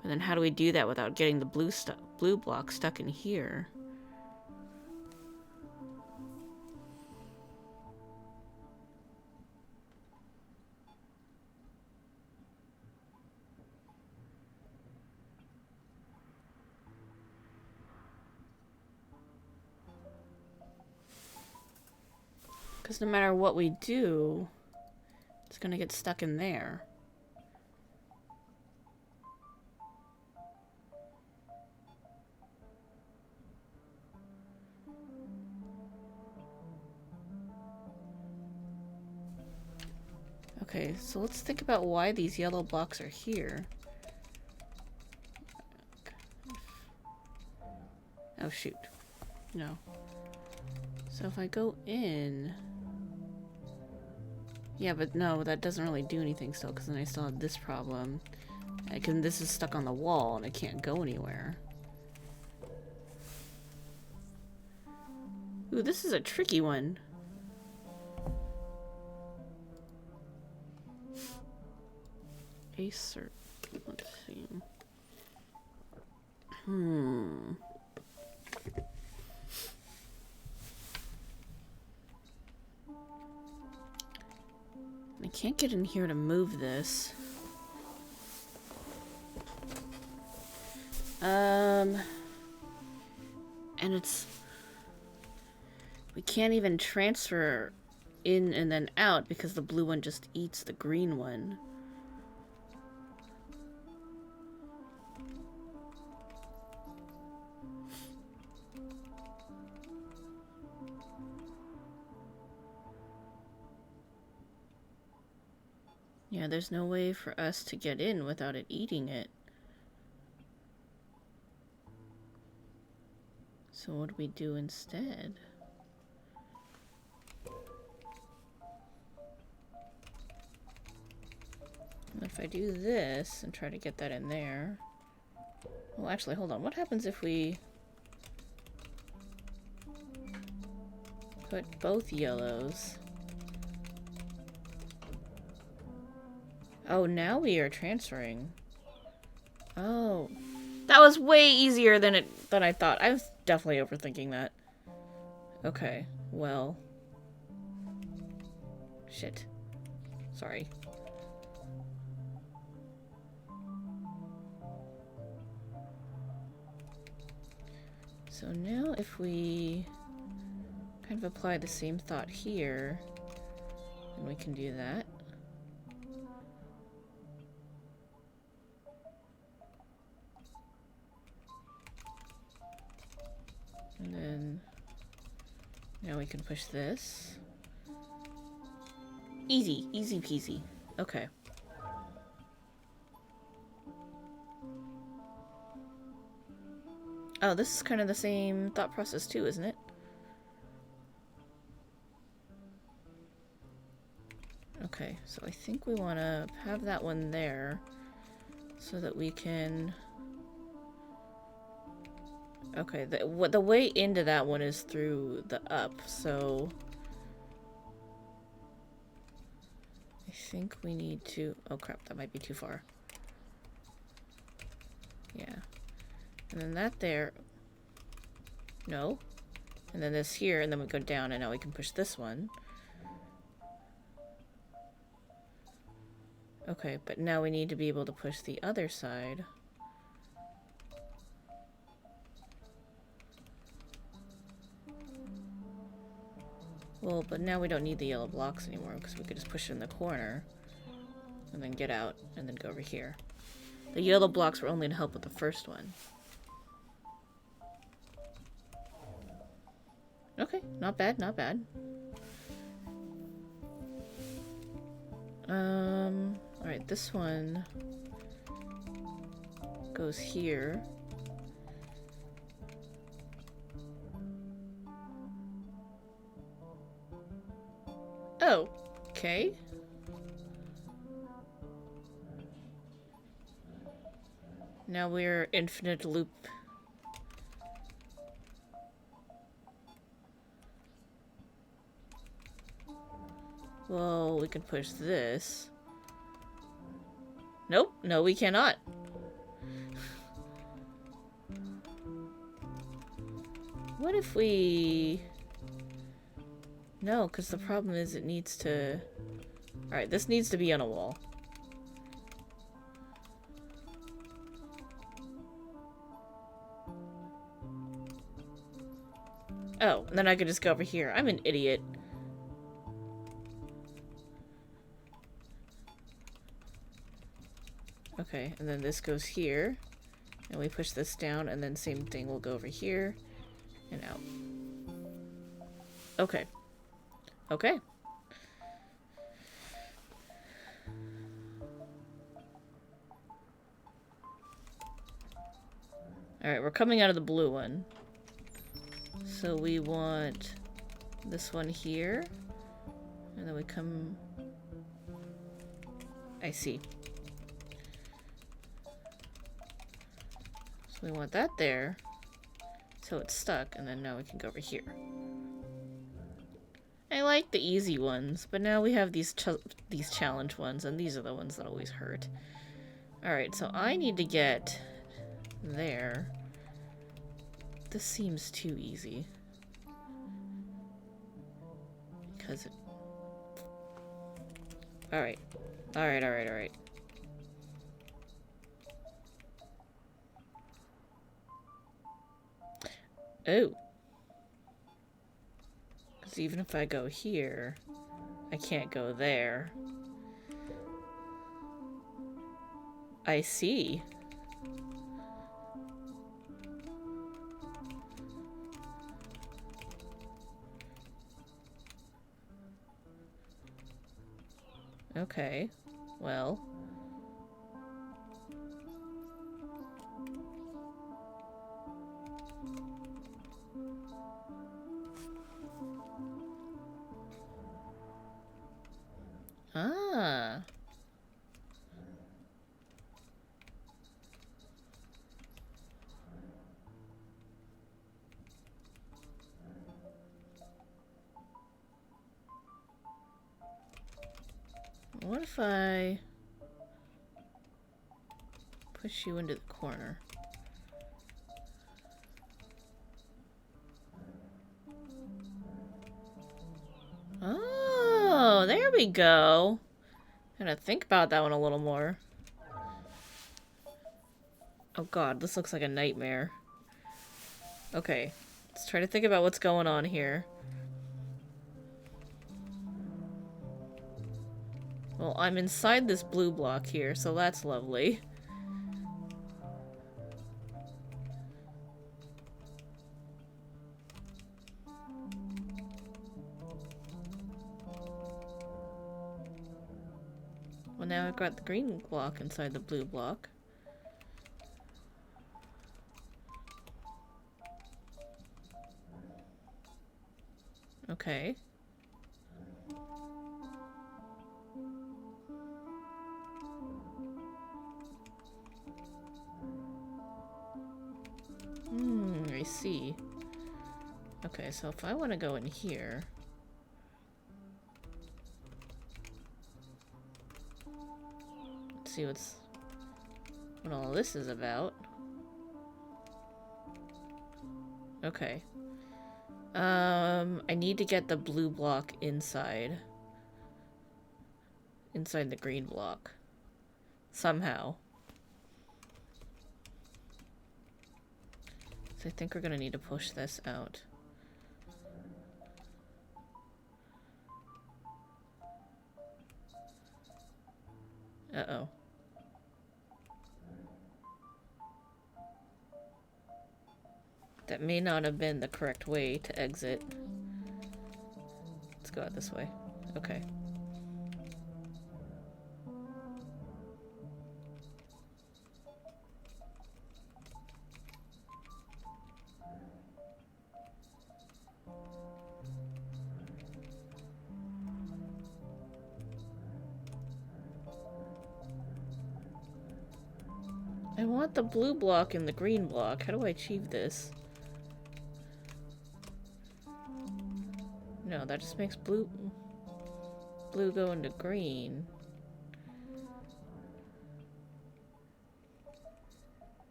But then how do we do that without getting the blue block stuck in here? Because no matter what we do, it's gonna get stuck in there. Okay, so let's think about why these yellow blocks are here. Oh shoot. No. So if I go in... Yeah, but no, that doesn't really do anything still, because then I still have this problem. This is stuck on the wall, and I can't go anywhere. Ooh, this is a tricky one. Acer. Let's see. I can't get in here to move this. And it's... We can't even transfer in and then out because the blue one just eats the green one. Yeah, there's no way for us to get in without it eating it. So what do we do instead? If I do this and try to get that in there... Well, actually, hold on. What happens if we put both yellows? Oh, now we are transferring. Oh. That was way easier than I thought. I was definitely overthinking that. Okay, well. Shit. Sorry. So now if we kind of apply the same thought here, then we can do that. And then now we can push this. Easy, easy peasy. Okay. Oh, this is kind of the same thought process too, isn't it? Okay, so I think we want to have that one there so that we can... Okay, the way into that one is through the up, so... I think we need to... Oh crap, that might be too far. Yeah. And then that there... No. And then this here, and then we go down, and now we can push this one. Okay, but now we need to be able to push the other side. Well, but now we don't need the yellow blocks anymore, because we could just push it in the corner, and then get out, and then go over here. The yellow blocks were only to help with the first one. Okay, not bad, not bad. Alright, this one goes here. Oh, okay. Now we're infinite loop. Well, we can push this. Nope, no we cannot. What if we... No, because the problem is it needs to... Alright, this needs to be on a wall. Oh, and then I could just go over here. I'm an idiot. Okay, and then this goes here. And we push this down, and then same thing will go over here. And out. Okay. Okay. Alright, we're coming out of the blue one. So we want this one here. And then we come... I see. So we want that there. So it's stuck, and then now we can go over here. I like the easy ones, but now we have these challenge ones, and these are the ones that always hurt. Alright, so I need to get there. This seems too easy. Because it... Alright. Alright, alright, alright. Oh. Because even if I go here, I can't go there. I see. Okay. Well. Ah. What if I push you into the corner? Oh, there we go. I'm gonna think about that one a little more. Oh god, this looks like a nightmare. Okay, let's try to think about what's going on here. Well, I'm inside this blue block here, so that's lovely. Well, now I've got the green block inside the blue block. Okay. I see. Okay, so if I want to go in here... Let's see what all this is about. Okay. I need to get the blue block inside. Inside the green block. Somehow. So I think we're gonna need to push this out. Uh-oh. That may not have been the correct way to exit. Let's go out this way. Okay. the blue block and the green block. How do I achieve this? No, that just makes blue go into green.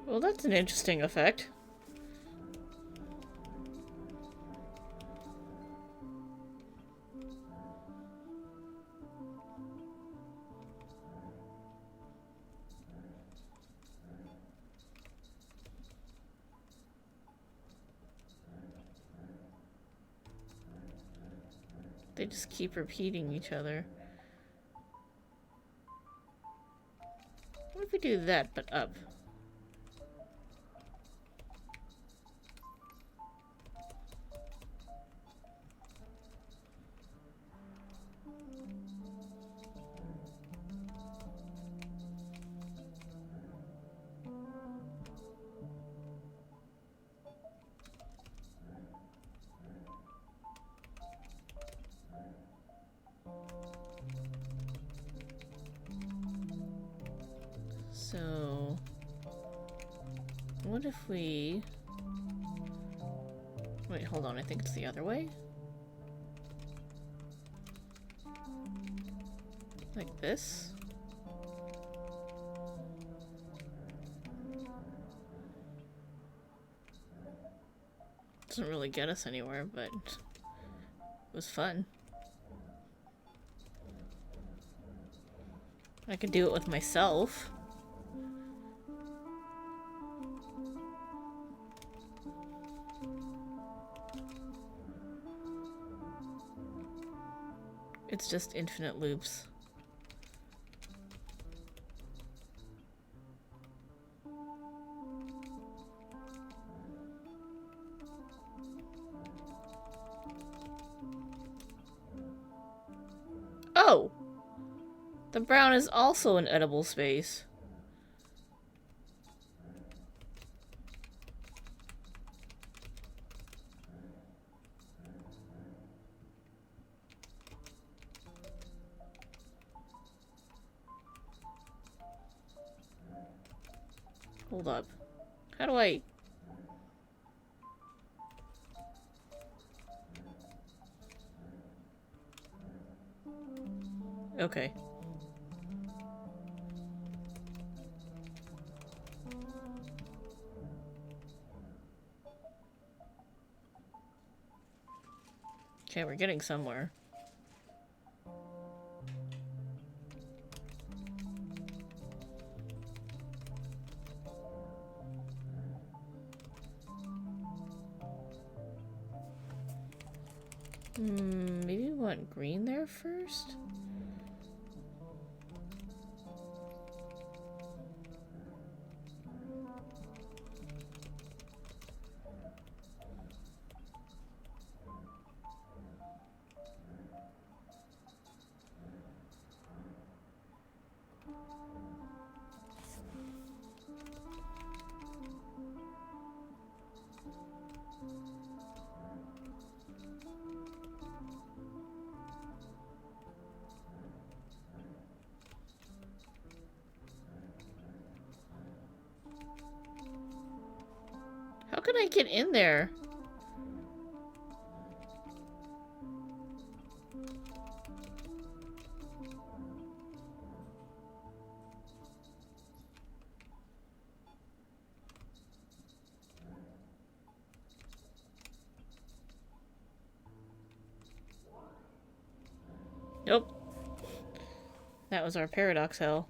Well, that's an interesting effect. They just keep repeating each other. What if we do that, but up? So, what if we... Wait, hold on, I think it's the other way? Like this? Doesn't really get us anywhere, but it was fun. I could do it with myself. It's just infinite loops. Oh! The brown is also an edible space. Hold up. How do I... Okay. Okay, we're getting somewhere. Maybe we want green there first? How can I get in there? Nope. That was our paradox hell.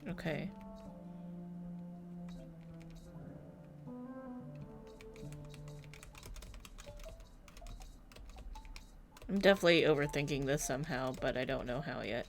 Okay. I'm definitely overthinking this somehow, but I don't know how yet.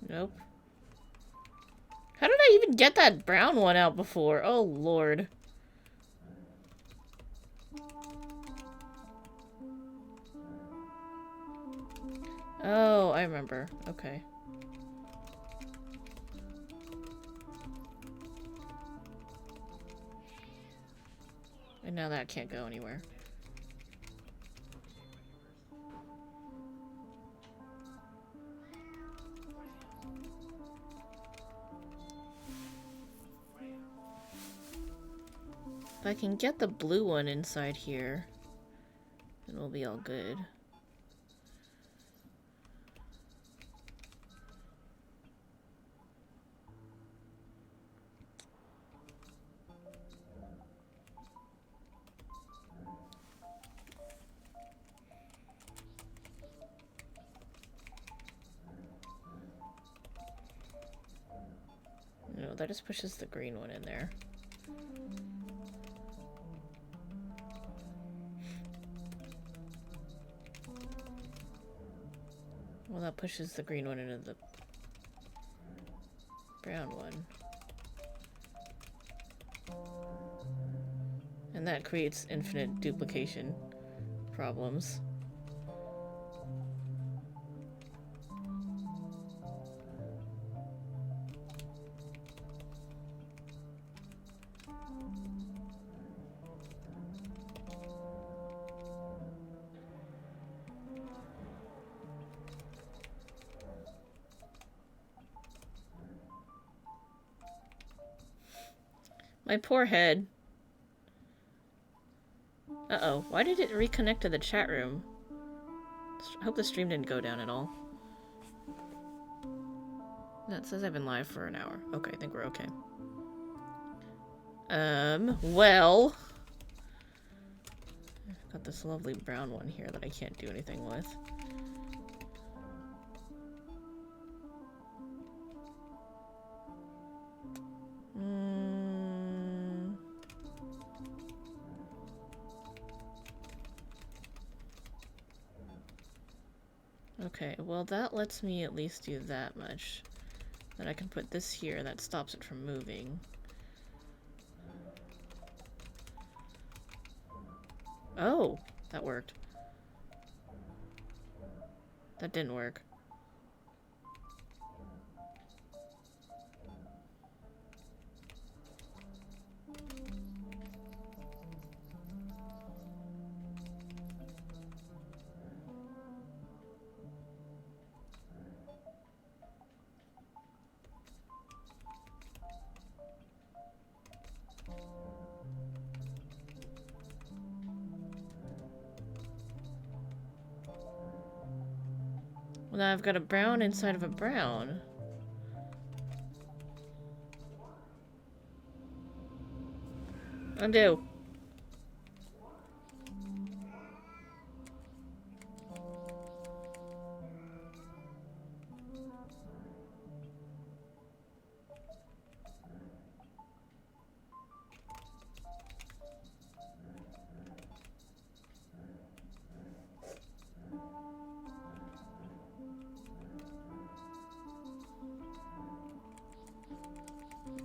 Nope. How did I even get that brown one out before? Oh, Lord. Oh, I remember. Okay. And now that can't go anywhere. If I can get the blue one inside here, then we'll be all good. No, that just pushes the green one in there. Well, that pushes the green one into the brown one. And that creates infinite duplication problems. My poor head. Uh-oh. Why did it reconnect to the chat room? I hope the stream didn't go down at all. That says I've been live for an hour. Okay, I think we're okay. Well... I've got this lovely brown one here that I can't do anything with. Okay, well that lets me at least do that much. Then I can put this here, that stops it from moving. Oh, that worked. That didn't work. Well, now I've got a brown inside of a brown. Undo.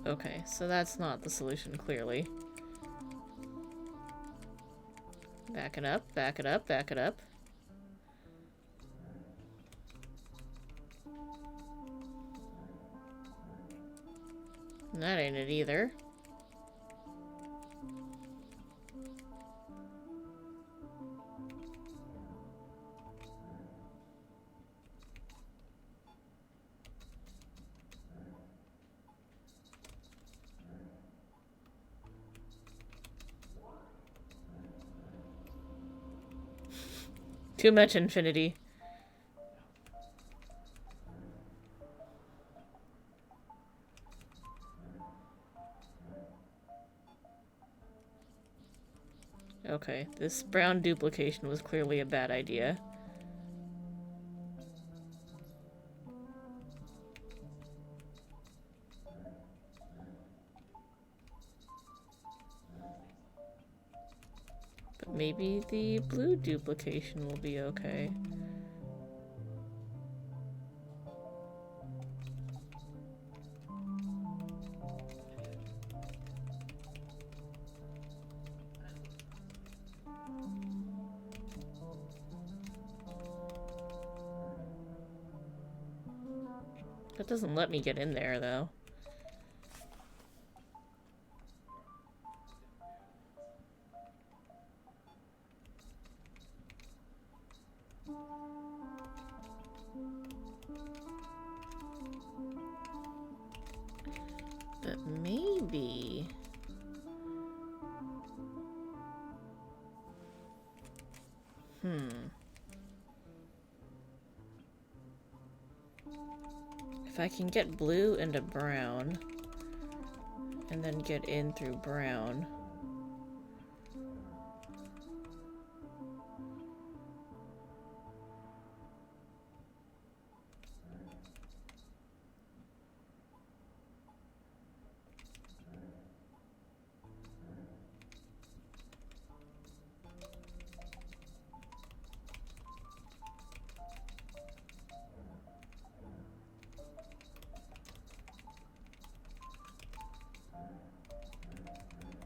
Okay, so that's not the solution, clearly. Back it up, back it up, back it up. That ain't it either. Too much infinity. Okay, this brown duplication was clearly a bad idea. But maybe the blue duplication will be okay. That doesn't let me get in there, though. But maybe... If I can get blue into brown, and then get in through brown...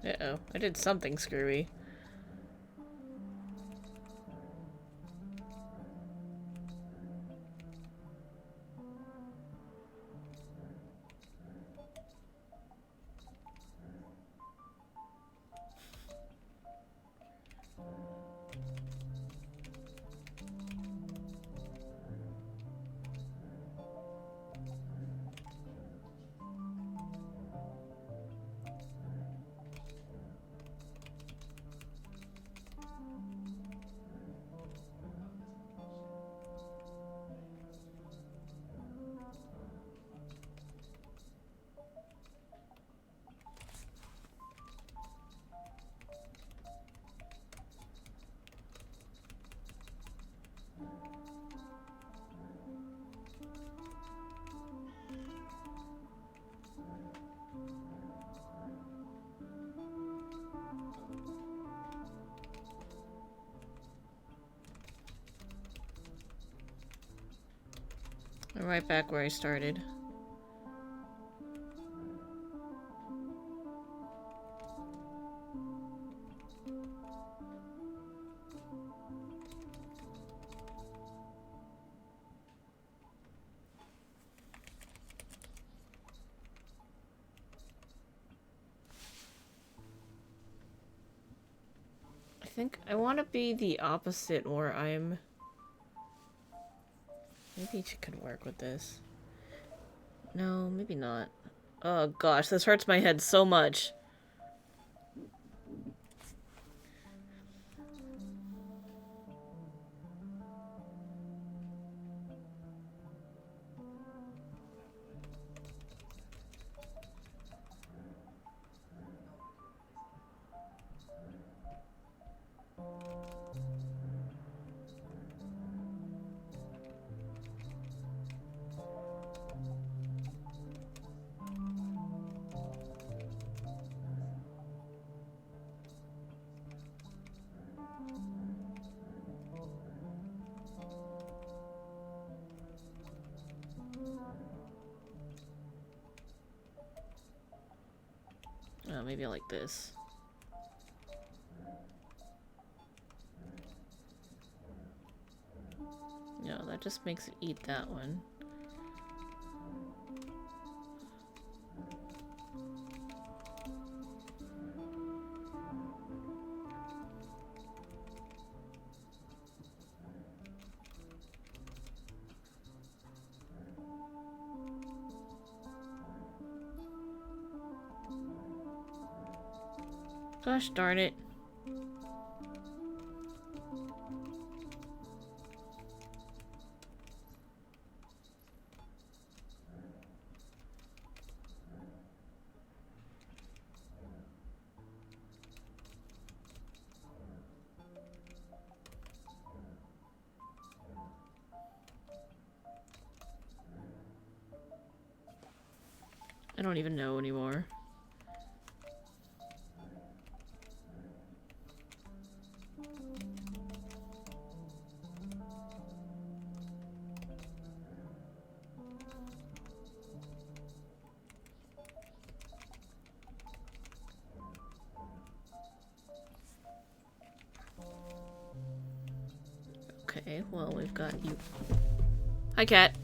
Uh-oh, I did something screwy. I'm right back where I started. I think I want to be the opposite where I'm... Maybe she could work with this. No, maybe not. Oh gosh, this hurts my head so much. Oh, maybe I like this. No, that just makes it eat that one. Gosh darn it. I don't even know anymore. Okay, well, we've got you. Hi, cat.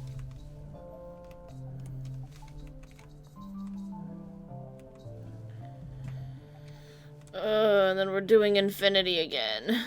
And then we're doing infinity again.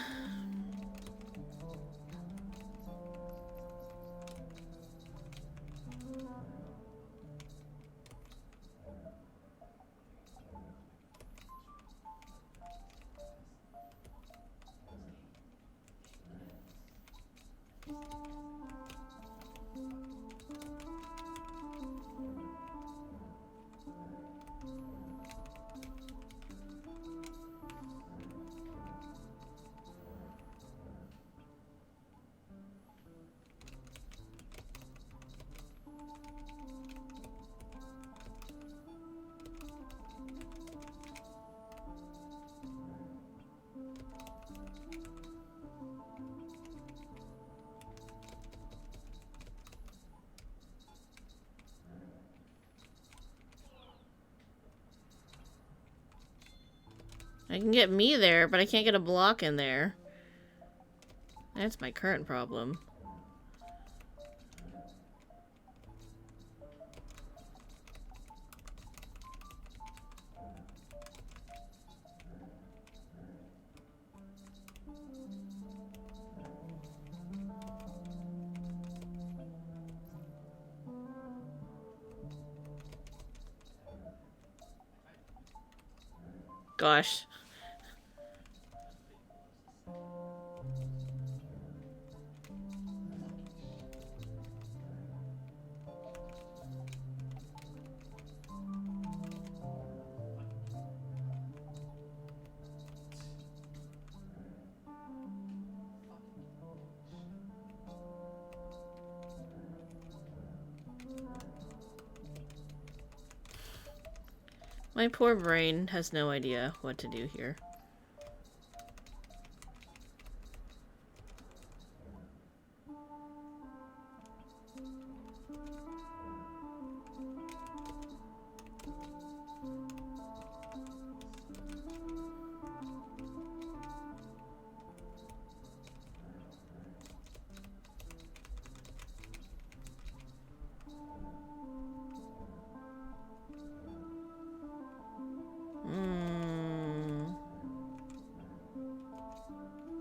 I can get me there, but I can't get a block in there. That's my current problem. Gosh. My poor brain has no idea what to do here.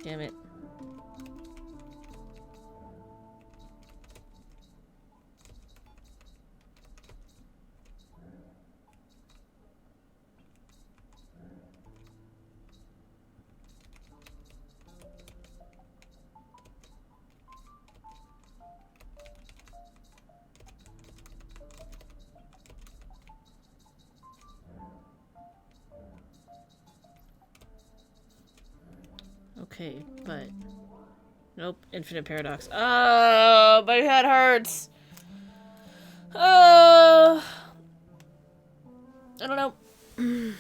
Damn it. Okay, but... Nope, infinite paradox. Oh, my head hurts! Oh! I don't know.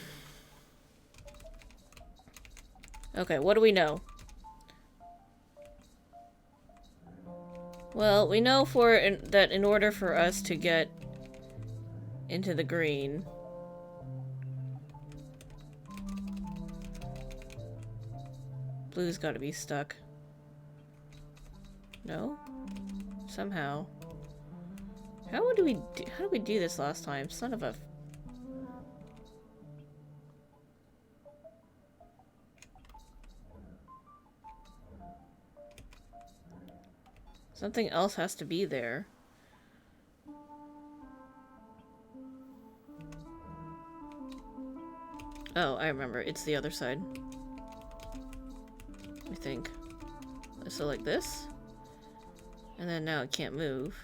Okay, what do we know? Well, we know that in order for us to get into the green... Blue's gotta be stuck. No? Somehow. How did we do this last time? Son of a... Something else has to be there. Oh, I remember. It's the other side. I think. So like this. And then now it can't move.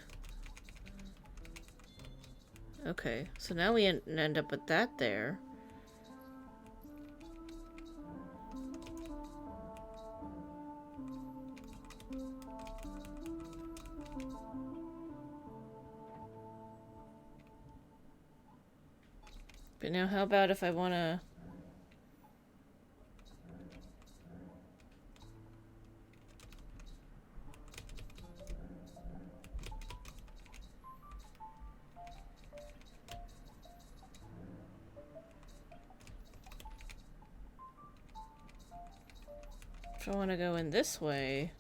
Okay, so now we end up with that there. But now how about if I wanna... If I wanna go in this way...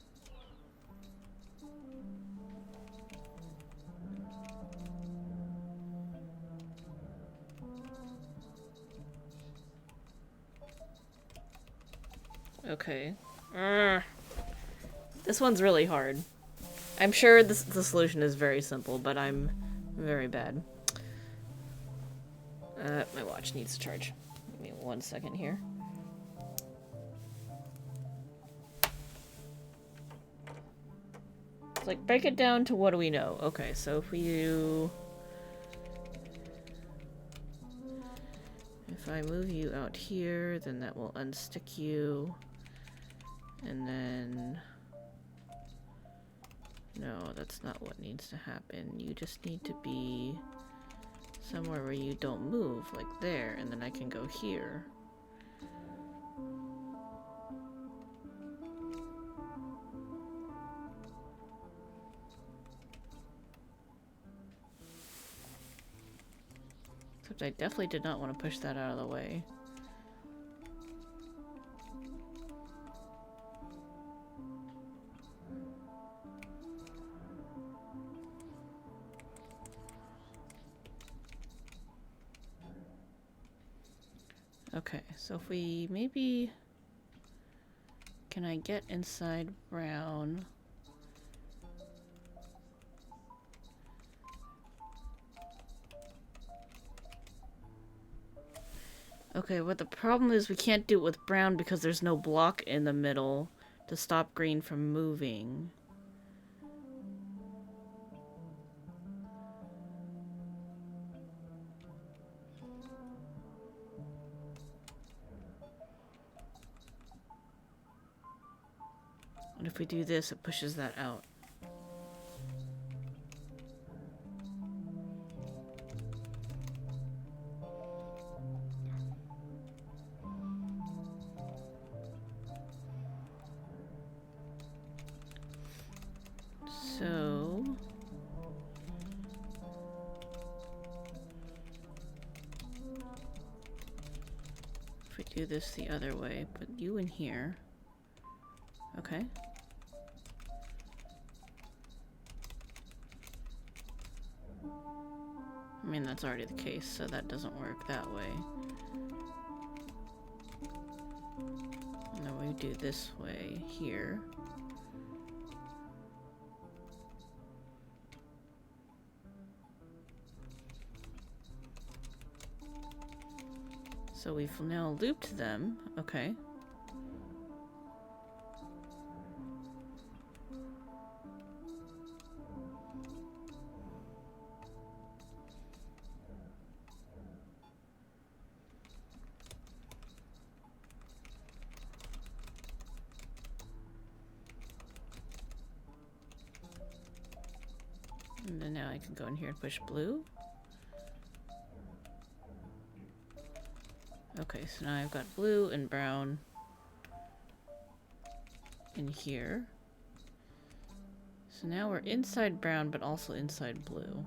Okay. This one's really hard. I'm sure the solution is very simple, but I'm very bad. My watch needs to charge. Give me 1 second here. It's like, break it down to what do we know? Okay, so if we do... If I move you out here, then that will unstick you. And then... No, that's not what needs to happen. You just need to be somewhere where you don't move, like there, and then I can go here. Except I definitely did not want to push that out of the way. Okay, so if we maybe... Can I get inside brown? Okay, but the problem is we can't do it with brown because there's no block in the middle to stop green from moving. And if we do this, it pushes that out. So... if we do this the other way, put you in here. Okay. I mean, that's already the case, so that doesn't work that way. And then we do this way here. So we've now looped them. Okay. And then now I can go in here and push blue. Okay, so now I've got blue and brown in here. So now we're inside brown, but also inside blue.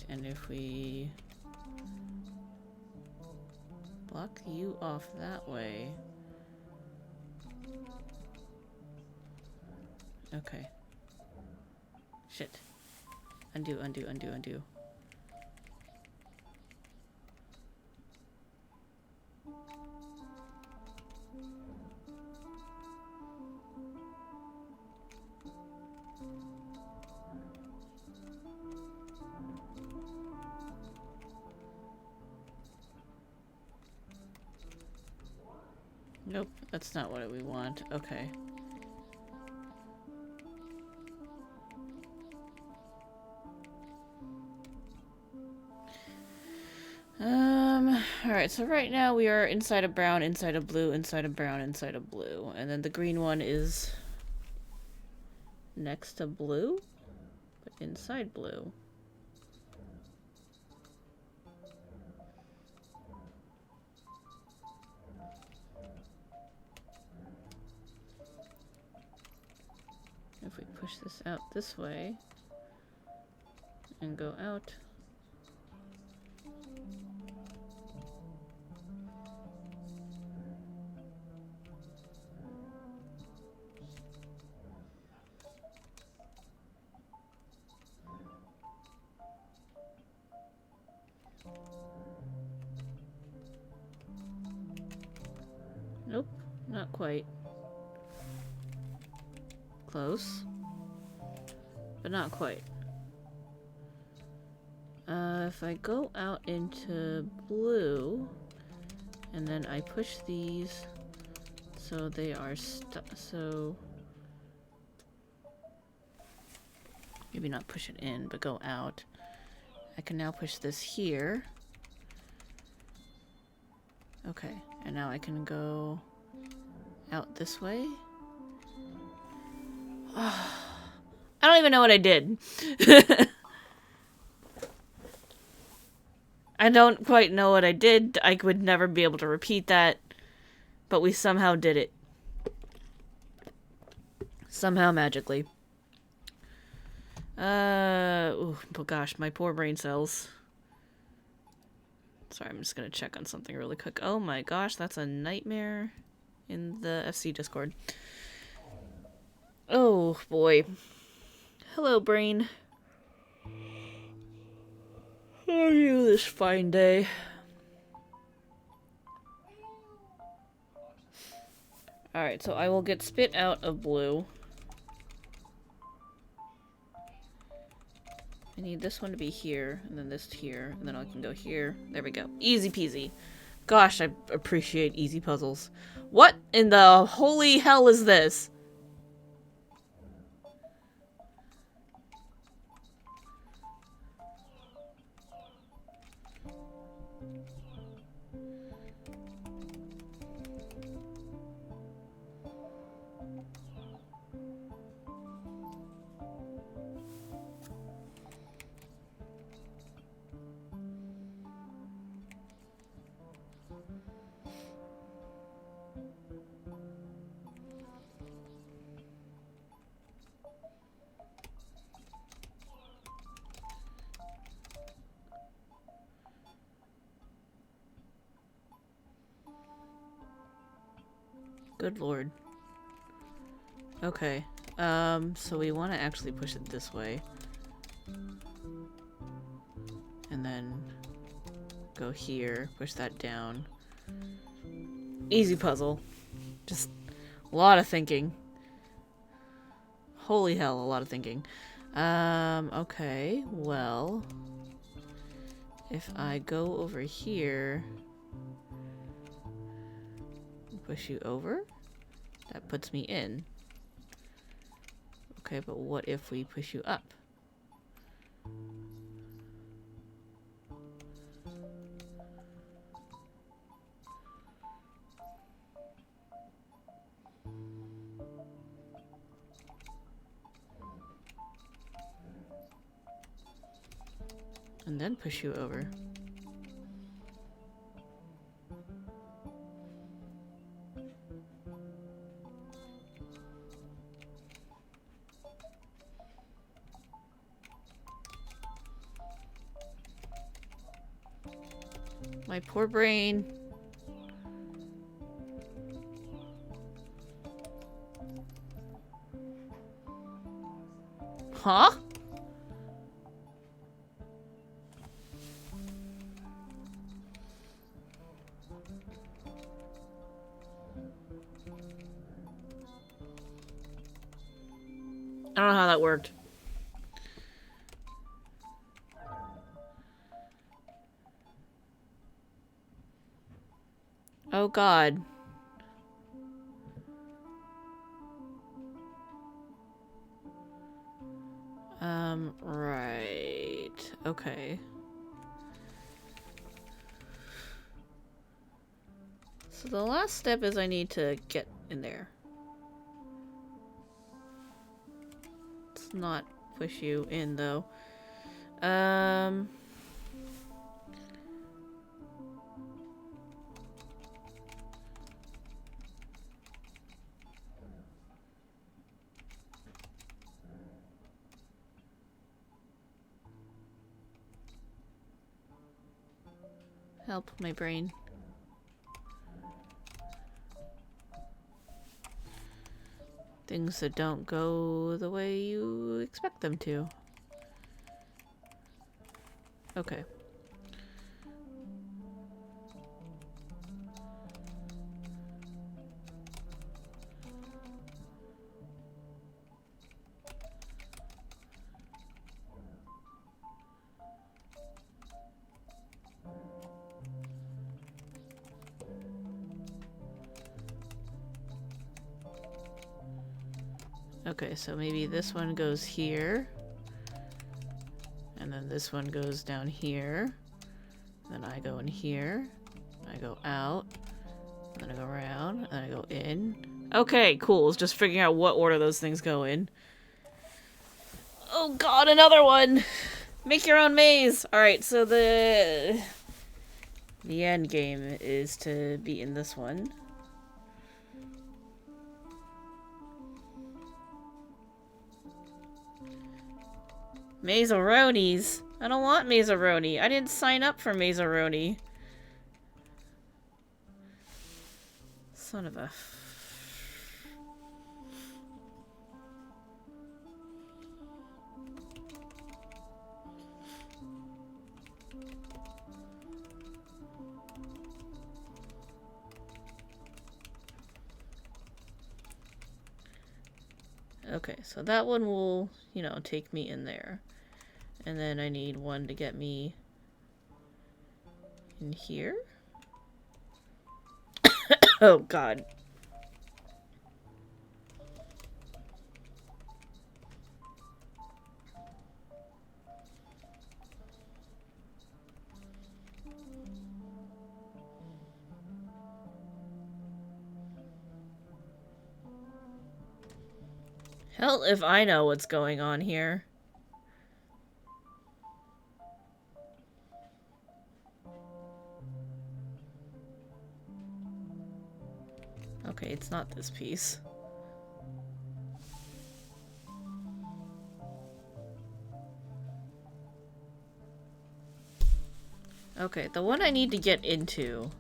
And if we block you off that way. Okay. Shit. Undo, undo, undo, undo. Nope, that's not what we want. Okay. Alright, so right now we are inside of brown, inside of blue, inside of brown, inside of blue. And then the green one is next to blue, but inside blue. If we push this out this way and go out. Nope, not quite. Close, but not quite. If I go out into blue, and then I push these so they are so maybe not push it in, but go out. I can now push this here. Okay, and now I can go out this way. I don't even know what I did. I don't quite know what I did. I would never be able to repeat that. But we somehow did it. Somehow magically. Oh gosh, my poor brain cells. Sorry, I'm just gonna check on something really quick. Oh my gosh, that's a nightmare in the FC Discord. Oh boy. Hello, brain. How are you this fine day? Alright, so I will get spit out of blue. I need this one to be here, and then this here, and then I can go here. There we go. Easy peasy. Gosh, I appreciate easy puzzles. What in the holy hell is this? Good lord. Okay. So we want to actually push it this way. And then go here, push that down. Easy puzzle. Just a lot of thinking. Holy hell, a lot of thinking. Okay, well, if I go over here, push you over, that puts me in. Okay, but what if we push you up? And then push you over. My poor brain. Huh? I don't know how that worked. Oh god. Right. Okay. So the last step is I need to get in there. Let's not push you in, though. Help my brain. Things that don't go the way you expect them to. Okay. Okay, so maybe this one goes here. And then this one goes down here. Then I go in here. I go out. Then I go around. And I go in. Okay, cool. It's just figuring out what order those things go in. Oh god, another one! Make your own maze! Alright, so the end game is to be in this one. Maze-a-ronies. I don't want Maze-a-roni. I didn't sign up for Maze-a-roni. Son of a... Okay, so that one will, you know, take me in there. And then I need one to get me in here. Oh, God. Hell if I know what's going on here. Okay, it's not this piece. Okay, the one I need to get into.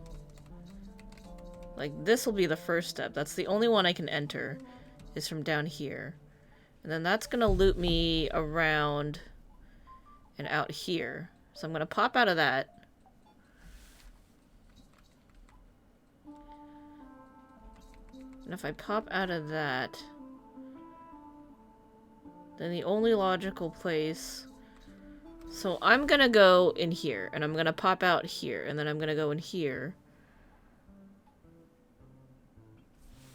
Like, this will be the first step. That's the only one I can enter. Is from down here. And then that's gonna loop me around and out here. So I'm gonna pop out of that. And if I pop out of that, then the only logical place... So I'm gonna go in here, and I'm gonna pop out here, and then I'm gonna go in here.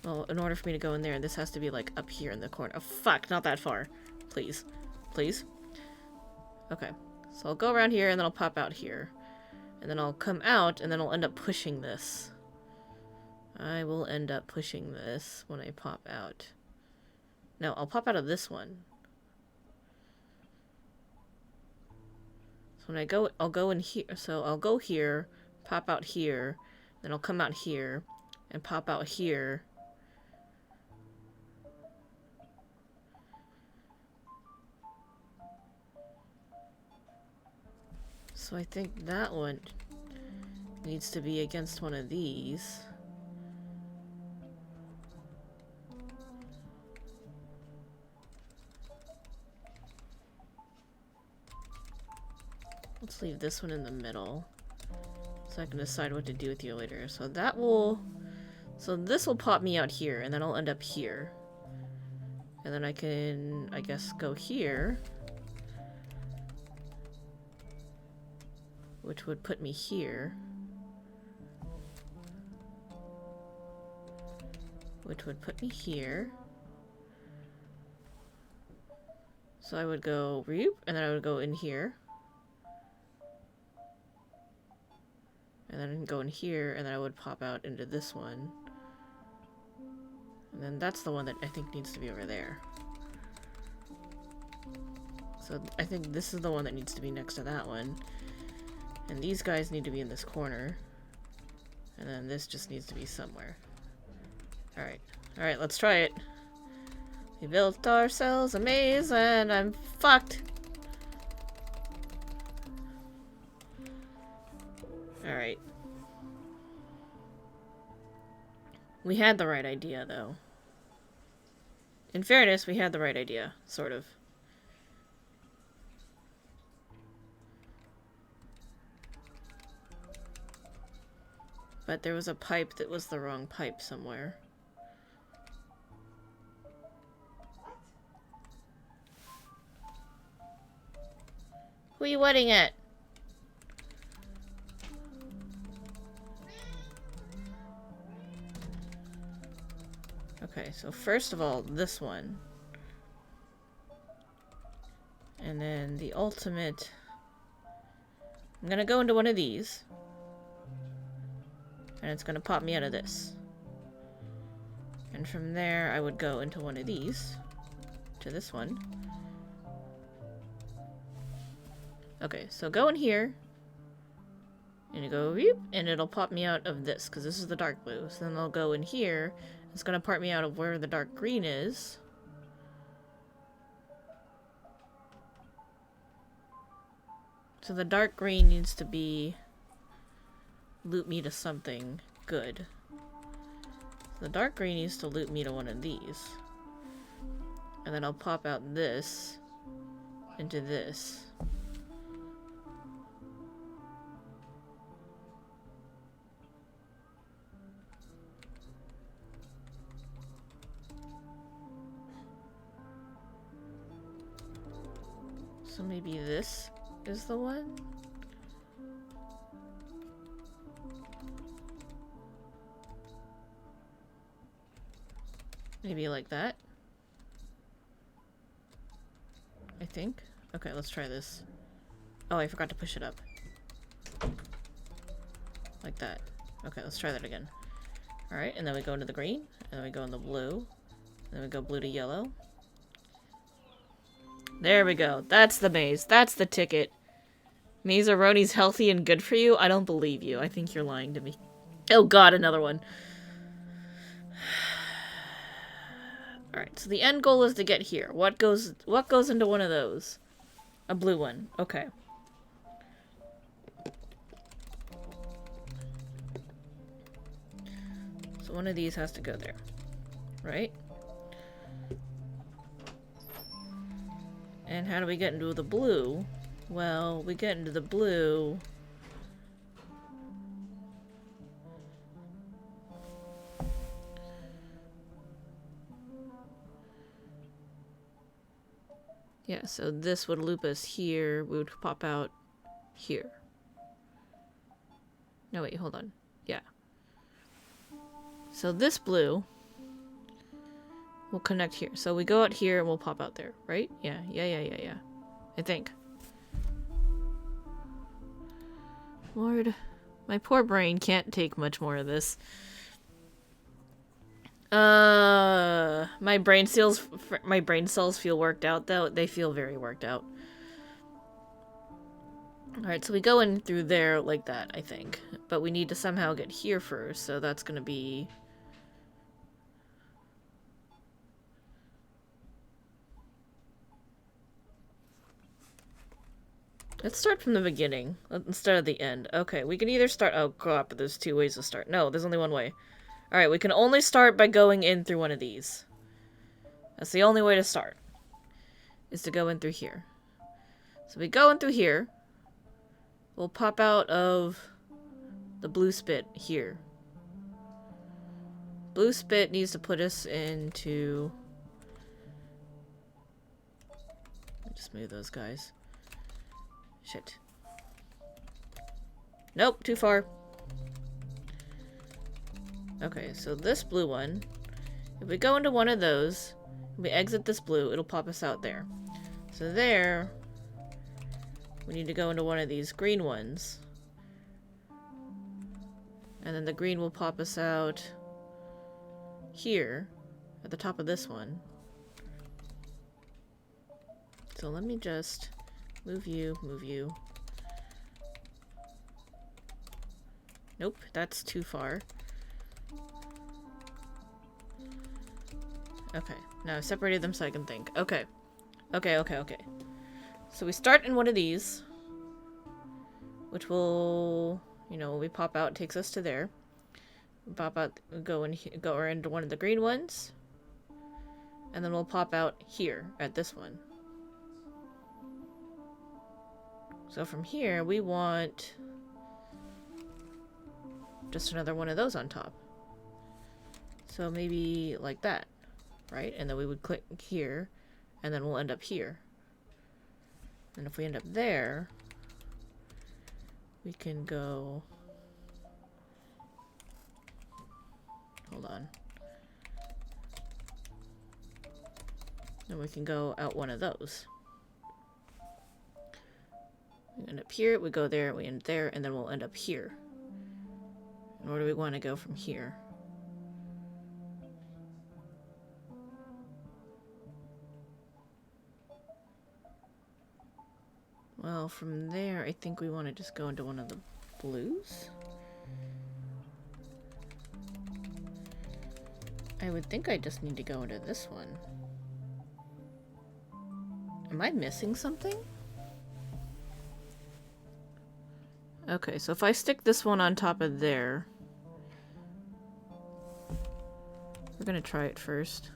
Well, in order for me to go in there, this has to be, like, up here in the corner. Oh, fuck, not that far. Please. Please. Okay. So I'll go around here, and then I'll pop out here. And then I'll come out, and then I'll end up pushing this. I will end up pushing this when I pop out. No, I'll pop out of this one. So when I go, I'll go in here. So I'll go here, pop out here, then I'll come out here, and pop out here. So I think that one needs to be against one of these. Let's leave this one in the middle, so I can decide what to do with you later. So that will... So this will pop me out here, and then I'll end up here. And then I can, I guess, go here. Which would put me here. Which would put me here. So I would go reap, and then I would go in here. And then go in here, and then I would pop out into this one. And then that's the one that I think needs to be over there. So I think this is the one that needs to be next to that one. And these guys need to be in this corner. And then this just needs to be somewhere. Alright. Alright, let's try it. We built ourselves a maze and I'm fucked. Alright. We had the right idea, though. In fairness, we had the right idea. Sort of. But there was a pipe that was the wrong pipe somewhere. Who are you wedding at? Okay, so first of all, this one. And then the ultimate... I'm gonna go into one of these. And it's gonna pop me out of this. And from there, I would go into one of these. To this one. Okay, so go in here. And you go, whoop, and it'll pop me out of this, because this is the dark blue. So then I'll go in here. It's gonna part me out of where the dark green is. So the dark green needs to be... loop me to something good. The dark green needs to loop me to one of these. And then I'll pop out this into this. So maybe this is the one? Maybe like that? I think. Okay, let's try this. Oh, I forgot to push it up. Like that. Okay, let's try that again. Alright, and then we go into the green, and then we go in the blue, and then we go blue to yellow. There we go. That's the maze. That's the ticket. Maze-a-roni's healthy and good for you? I don't believe you. I think you're lying to me. Oh god, another one. Alright, so the end goal is to get here. What goes into one of those? A blue one. Okay. So one of these has to go there. Right? And how do we get into the blue? Well, we get into the blue... Yeah, so this would loop us here. We would pop out here. No, wait, hold on. Yeah. So this blue will connect here. So we go out here and we'll pop out there, right? Yeah. I think. Lord, my poor brain can't take much more of this. My brain cells feel worked out, though. They feel very worked out. Alright, so we go in through there like that, I think. But we need to somehow get here first, so that's gonna be... Let's start from the beginning, instead of the end. Okay, we can either start... Oh, crap, but there's two ways to start. No, there's only one way. Alright, we can only start by going in through one of these. That's the only way to start. Is to go in through here. So we go in through here. We'll pop out of the blue spit here. Blue spit needs to put us into... Just move those guys. Shit. Nope, too far. Okay, so this blue one, if we go into one of those, we exit this blue, it'll pop us out there. So there, we need to go into one of these green ones. And then the green will pop us out here at the top of this one. So let me just move you, move you. Nope, that's too far. Okay, now I've separated them so I can think. Okay. Okay. So we start in one of these, which will, you know, when we pop out, it takes us to there. We pop out, go into one of the green ones, and then we'll pop out here at this one. So from here, we want just another one of those on top. So maybe like that, right? And then we would click here, and then we'll end up here. And if we end up there, we can go... Hold on. And we can go out one of those. We end up here, we go there, we end there, and then we'll end up here. And where do we want to go from here? Well, from there, I think we want to just go into one of the blues. I would think I just need to go into this one. Am I missing something? Okay, so if I stick this one on top of there... We're gonna try it first.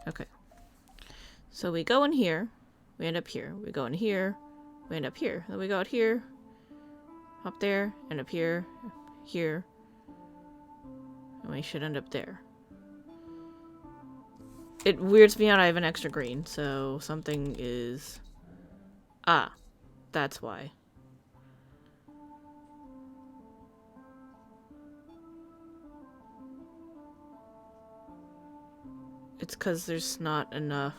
Okay. So we go in here, we end up here. We go in here, we end up here. Then we go out here, up there, end up here, here. And we should end up there. It weirds me out I have an extra green, so something is... Ah, that's why. It's because there's not enough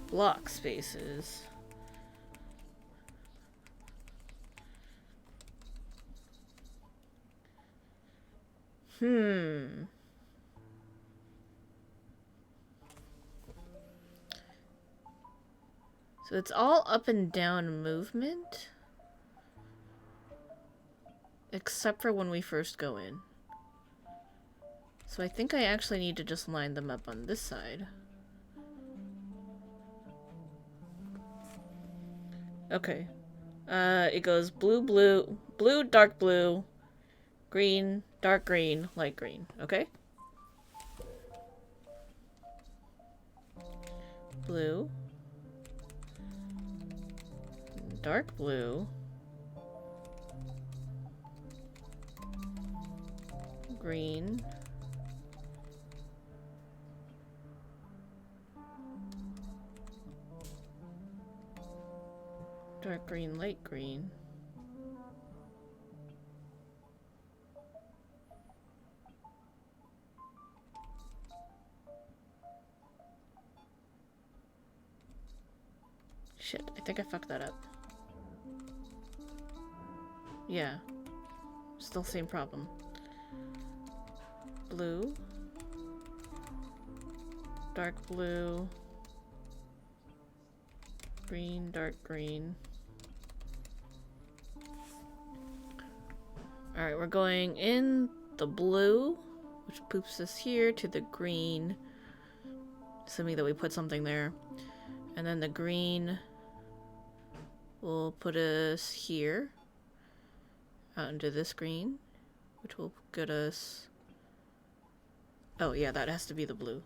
block spaces. So it's all up and down movement. Except for when we first go in. So I think I actually need to just line them up on this side. Okay. It goes blue, blue, blue, dark blue, green, dark green, light green. Okay? Blue. Dark blue. Green. Dark green, light green. Shit, I think I fucked that up. Yeah. Still same problem. Blue. Dark blue. Green, dark green. Alright, we're going in the blue, which poops us here, to the green. Assuming that we put something there. And then the green will put us here. Out into this green, which will get us... Oh yeah, that has to be the blue.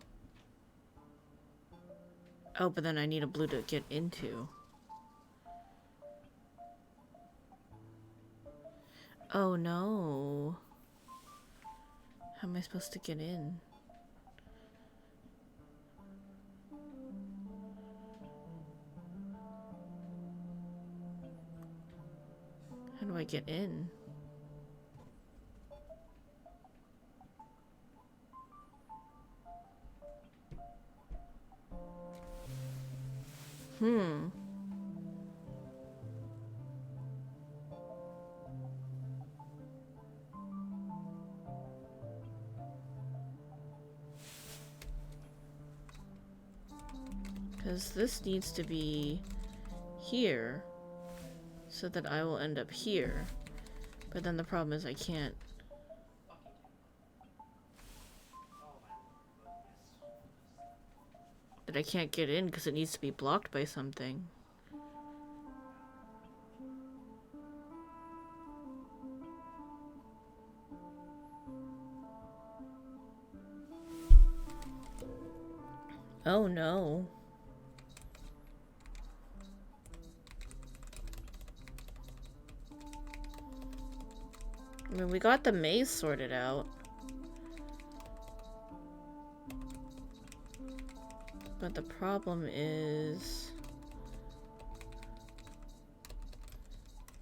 Oh, but then I need a blue to get into. Oh no. How am I supposed to get in? How do I get in? Because this needs to be here, so that I will end up here. But then the problem is I can't. That I can't get in because it needs to be blocked by something. Oh no. I mean, we got the maze sorted out. But the problem is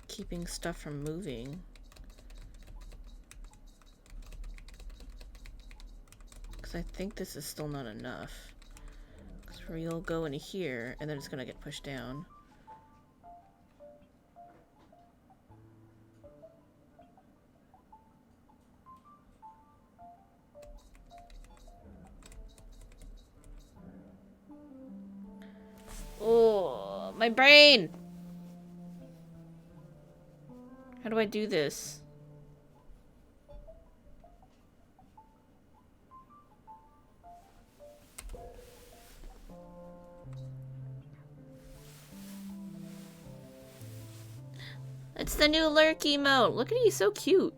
keeping stuff from moving. Because I think this is still not enough. Because you'll go into here, and then it's gonna get pushed down. Oh, my brain! How do I do this? It's the new lurk emote! Look at you, so cute!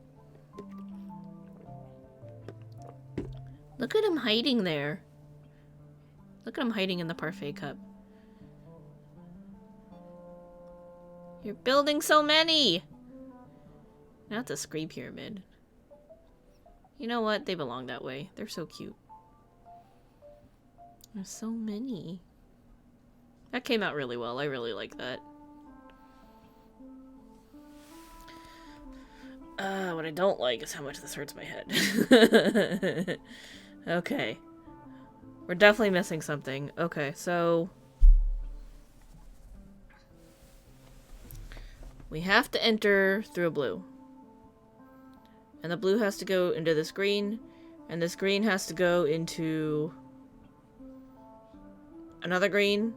Look at him hiding there. Look at him hiding in the parfait cup. You're building so many! Now it's a scree pyramid. You know what? They belong that way. They're so cute. There's so many. That came out really well. I really like that. What I don't like is how much this hurts my head. Okay. We're definitely missing something. Okay, so... we have to enter through a blue. And the blue has to go into this green, and this green has to go into another green,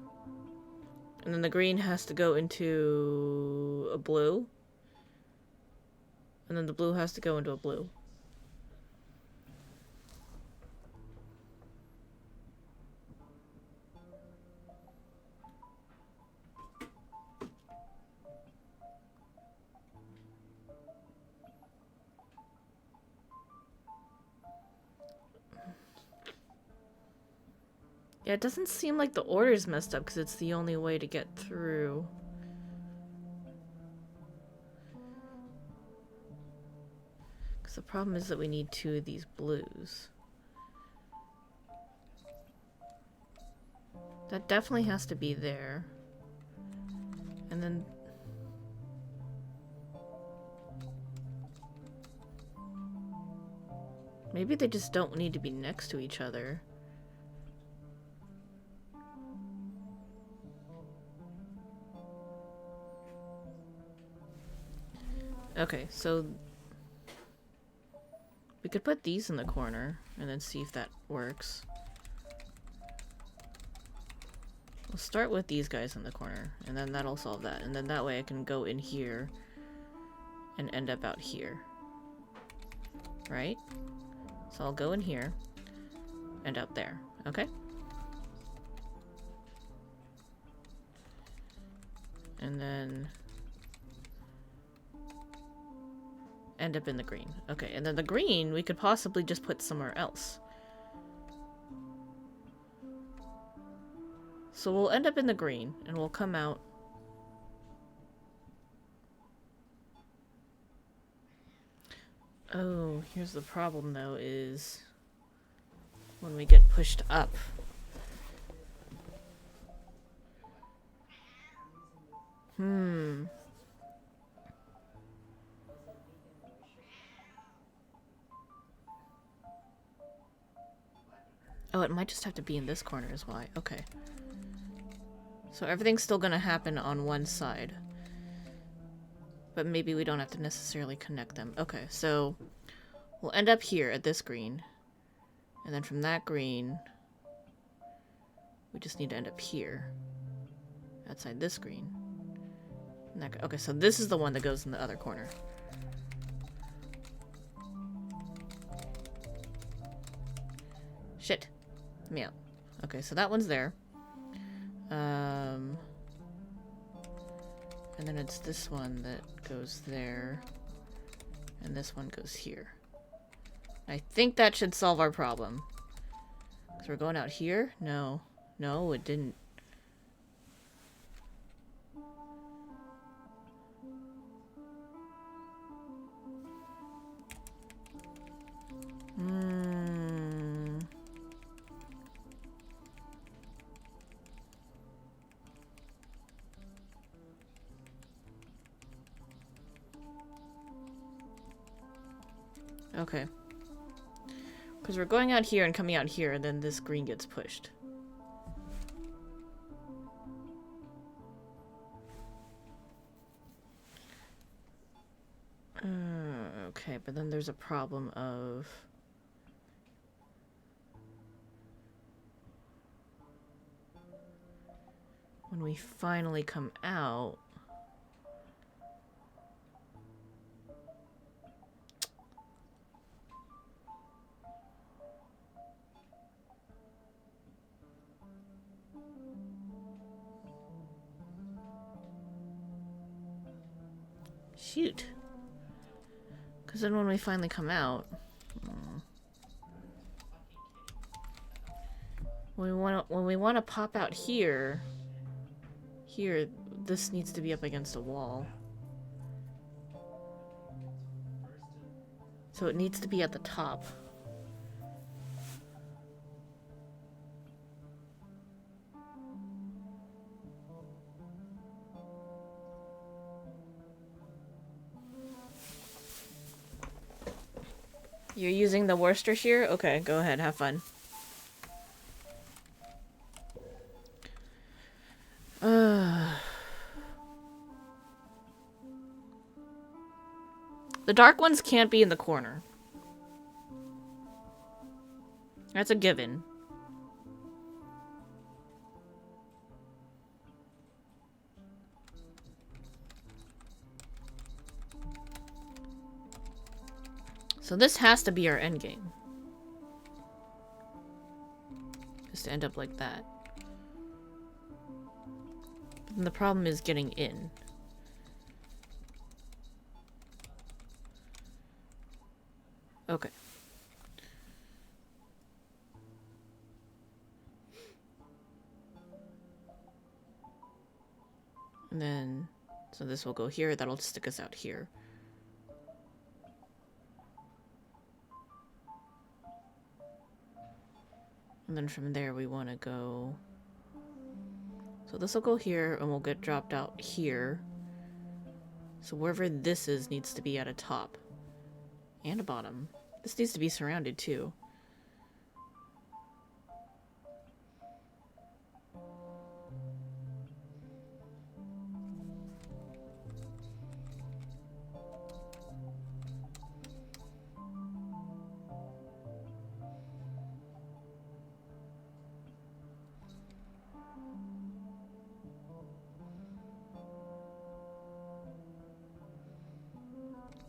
and then the green has to go into a blue, and then the blue has to go into a blue. Yeah, it doesn't seem like the order's messed up because it's the only way to get through. Because the problem is that we need two of these blues. That definitely has to be there. And then... maybe they just don't need to be next to each other. Okay, so we could put these in the corner and then see if that works. We'll start with these guys in the corner, and then that'll solve that. And then that way I can go in here and end up out here. Right? So I'll go in here and out there. Okay? And then... end up in the green. Okay, and then the green we could possibly just put somewhere else. So we'll end up in the green, and we'll come out. Oh, here's the problem though, is when we get pushed up. Oh, it might just have to be in this corner is why. Okay. So everything's still gonna happen on one side. But maybe we don't have to necessarily connect them. Okay, so we'll end up here at this green. And then from that green, We just need to end up here. Outside this green. Okay, so this is the one that goes in the other corner. Shit. Let me out. Okay, so that one's there. And then it's this one that goes there. And this one goes here. I think that should solve our problem. So we're going out here? No. No, it didn't. Okay. Because we're going out here and coming out here, and then this green gets pushed. Okay, but then there's a problem of... when we finally come out... Shoot. Because then when we finally come out... when we want to pop out here... Here, this needs to be up against a wall. So it needs to be at the top. You're using the Worcestershire? Okay, go ahead, have fun. The dark ones can't be in the corner. That's a given. So this has to be our endgame. Just to end up like that. And the problem is getting in. Okay. And then, so this will go here, that'll stick us out here. And then from there we want to go... So this will go here, and we'll get dropped out here. So wherever this is needs to be at a top. And a bottom. This needs to be surrounded too.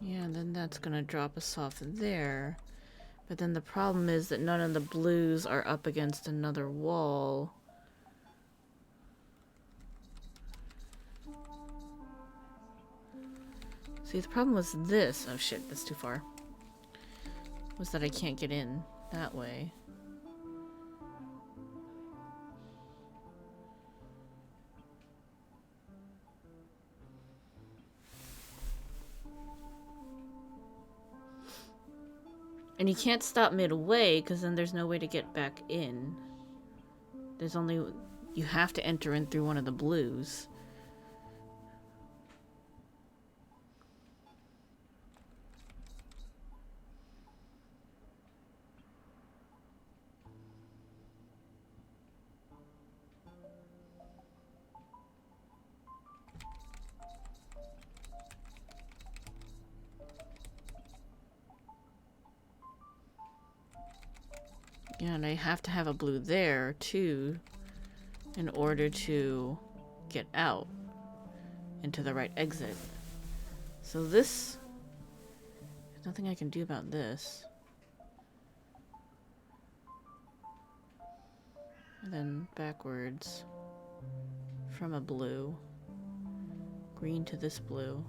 Yeah, and then that's gonna drop us off there. But then the problem is that none of the blues are up against another wall. See, the problem was this. Oh shit, that's too far. Was that I can't get in that way. And you can't stop midway, because then there's no way to get back in. There's only... You have to enter in through one of the blues. Yeah, and I have to have a blue there, too. in order to get out into the right exit. So this, there's nothing I can do about this. And then backwards from a blue, green to this blue.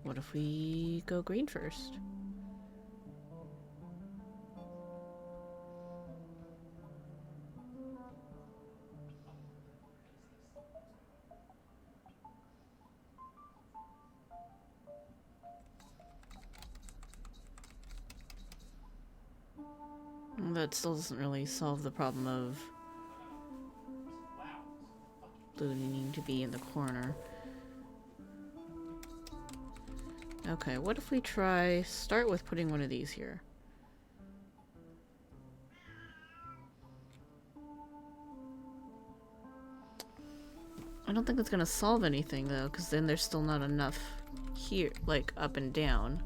What if we go green first? That still doesn't really solve the problem of blue needing to be in the corner. Okay, what if we start with putting one of these here? I don't think it's gonna solve anything though, because then there's still not enough here, like up and down.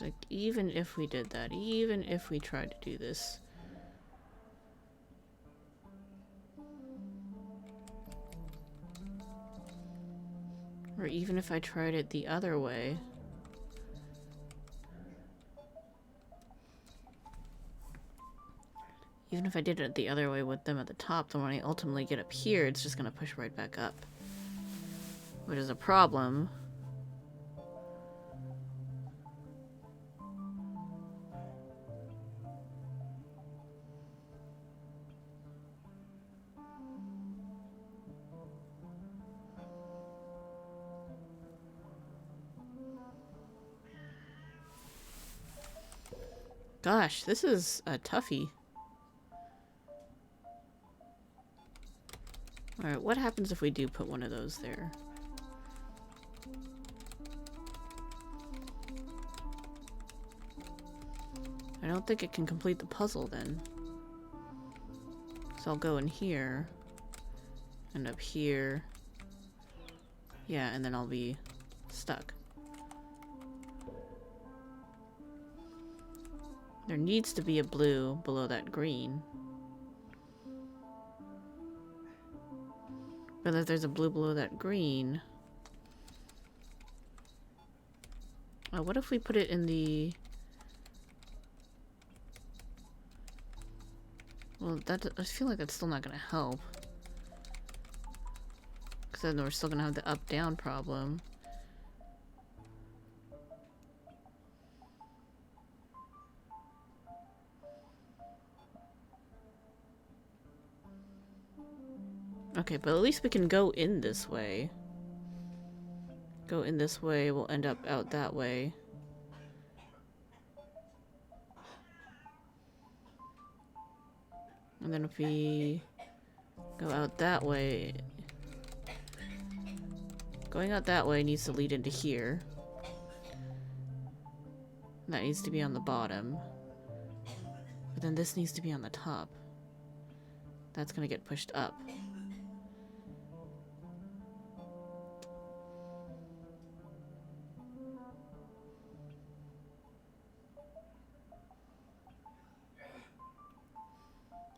Like, even if we did that, even if we tried to do this. Or even if I tried it the other way. Even if I did it the other way with them at the top, then when I ultimately get up here, it's just gonna push right back up. Which is a problem. Gosh, this is a toughie. Alright, what happens if we do put one of those there? I don't think it can complete the puzzle then. So I'll go in here. And up here. Yeah, and then I'll be stuck. There needs to be a blue below that green. But if there's a blue below that green... Oh, what if we put it in the... Well, I feel like that's still not gonna help. Because then we're still gonna have the up-down problem. Okay, but at least we can go in this way. Go in this way, we'll end up out that way. And then if we go out that way... Going out that way needs to lead into here. That needs to be on the bottom. But then this needs to be on the top. That's gonna get pushed up.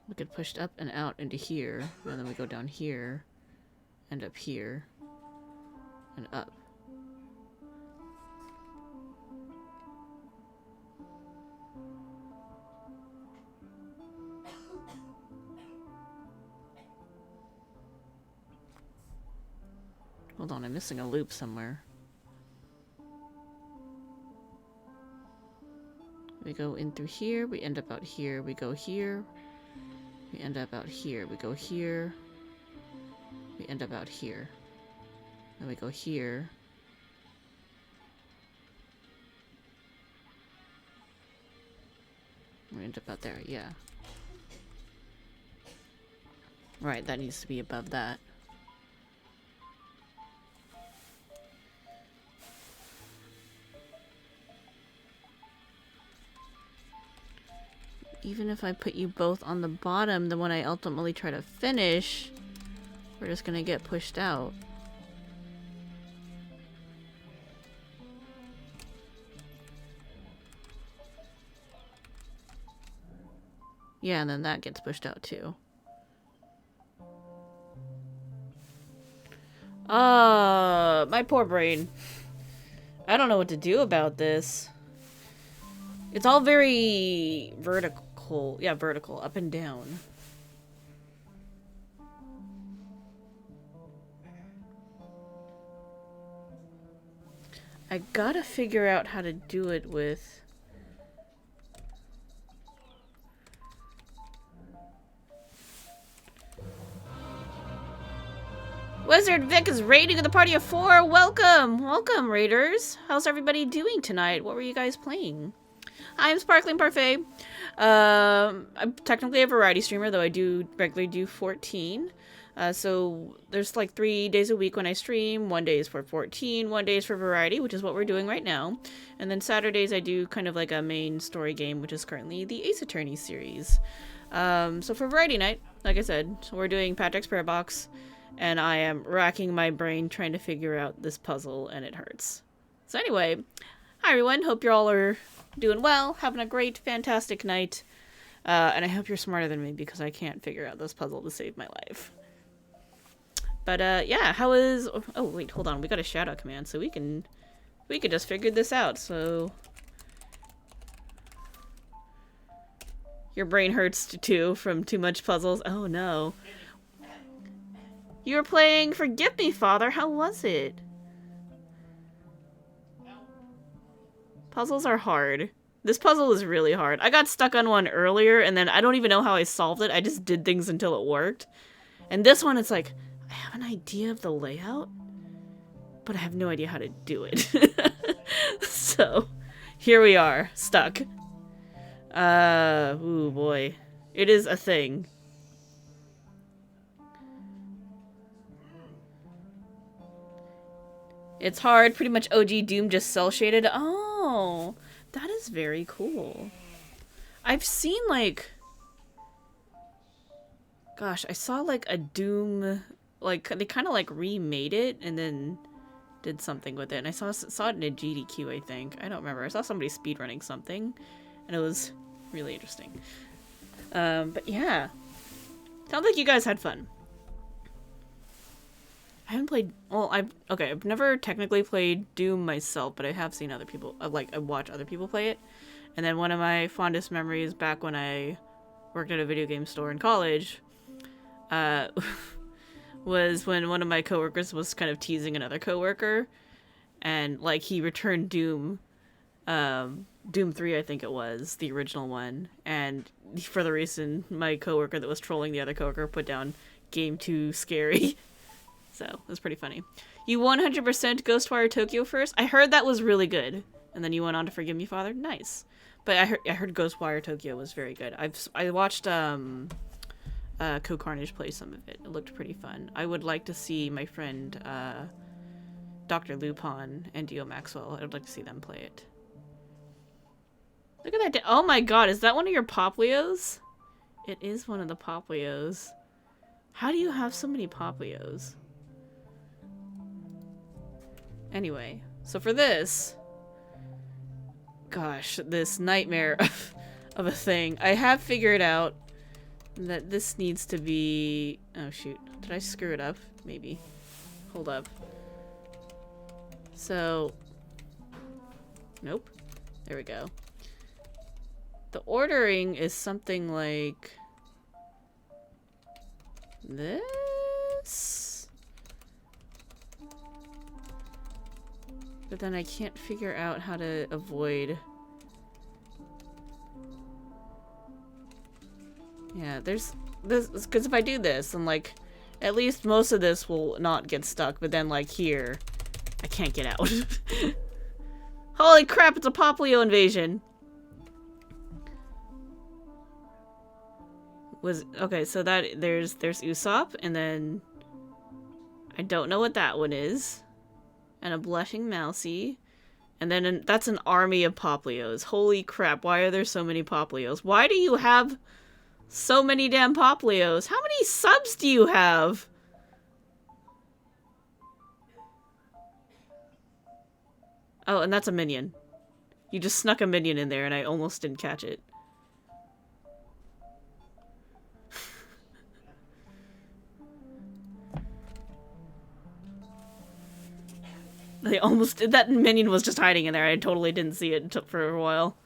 We get pushed up and out into here, and then we go down here, and up here, and up. Hold on, I'm missing a loop somewhere. We go in through here, we end up out here, we go here, we end up out here, we go here, we end up out here. Then we go here. We end up out there, yeah. Right, that needs to be above that. Even if I put you both on the bottom, then when I ultimately try to finish, we're just gonna get pushed out. Yeah, and then that gets pushed out too. My poor brain. I don't know what to do about this. It's all very vertical. Yeah, vertical, up and down. I gotta figure out how to do it with... Wizard Vic is raiding with a party of 4. Welcome! Welcome, raiders. How's everybody doing tonight? What were you guys playing? I'm Sparkling Parfait. I'm technically a variety streamer, though I do regularly do 14. So there's like 3 days a week when I stream. 1 day is for 14, 1 day is for variety, which is what we're doing right now. And then Saturdays I do kind of like a main story game, which is currently the Ace Attorney series. So for variety night, like I said, we're doing Patrick's Parabox. And I am racking my brain trying to figure out this puzzle, and it hurts. So anyway, hi everyone. Hope you all are doing well, having a great, fantastic night. And I hope you're smarter than me because I can't figure out this puzzle to save my life. But yeah, how is... Oh wait, hold on. We got a shout out command, so we could just figure this out. So your brain hurts too from too much puzzles. Oh no. You were playing Forgive Me, Father. How was it? Puzzles are hard. This puzzle is really hard. I got stuck on one earlier, and then I don't even know how I solved it. I just did things until it worked. And this one, it's like, I have an idea of the layout, but I have no idea how to do it. So, here we are, stuck. Ooh boy. It is a thing. It's hard, pretty much OG Doom, just cell shaded. Oh, that is very cool. I've seen like, gosh, I saw like a Doom, like they kind of like remade it and then did something with it. And I saw it in a GDQ, I think. I don't remember. I saw somebody speedrunning something, and it was really interesting. But yeah, sounds like you guys had fun. I haven't played, well, I've never technically played Doom myself, but I have seen other people, I watch other people play it. And then one of my fondest memories back when I worked at a video game store in college, was when one of my coworkers was kind of teasing another coworker, and like he returned Doom 3, I think it was, the original one, and for the reason my coworker that was trolling the other coworker put down game too scary. So, it was pretty funny. You 100% Ghostwire Tokyo first? I heard that was really good. And then you went on to Forgive Me, Father? Nice. But I heard Ghostwire Tokyo was very good. I watched Co-Carnage play some of it. It looked pretty fun. I would like to see my friend Dr. Lupin and Dio Maxwell. I would like to see them play it. Look at that. Oh my god, is that one of your Poplios? It is one of the Poplios. How do you have so many Poplios? Anyway, so for this, gosh, this nightmare of a thing, I have figured out that this needs to be, oh shoot, did I screw it up? Maybe. Hold up. So, nope. There we go. The ordering is something like this? But then I can't figure out how to avoid... Yeah, there's this, because if I do this, then like, at least most of this will not get stuck, but then like here, I can't get out. Holy crap, it's a Poplio invasion! was okay, so that there's Usopp, and then I don't know what that one is. And a blushing mousy. And then that's an army of Poplios. Holy crap, why are there so many Poplios? Why do you have so many damn Poplios? How many subs do you have? Oh, and that's a minion. You just snuck a minion in there and I almost didn't catch it. They almost did. That minion was just hiding in there. I totally didn't see it for a while.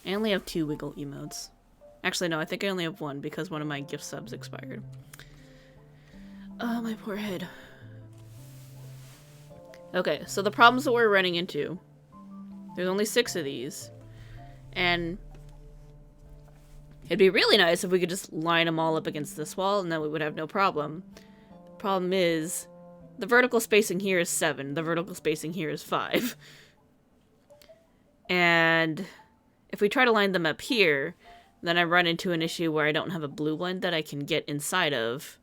I only have 2 wiggle emotes. Actually, no, I think I only have 1 because one of my gift subs expired. Oh, my poor head. Okay, so the problems that we're running into. There's only 6 of these. And it'd be really nice if we could just line them all up against this wall and then we would have no problem. The problem is, the vertical spacing here is 7. The vertical spacing here is 5. And if we try to line them up here, then I run into an issue where I don't have a blue one that I can get inside of.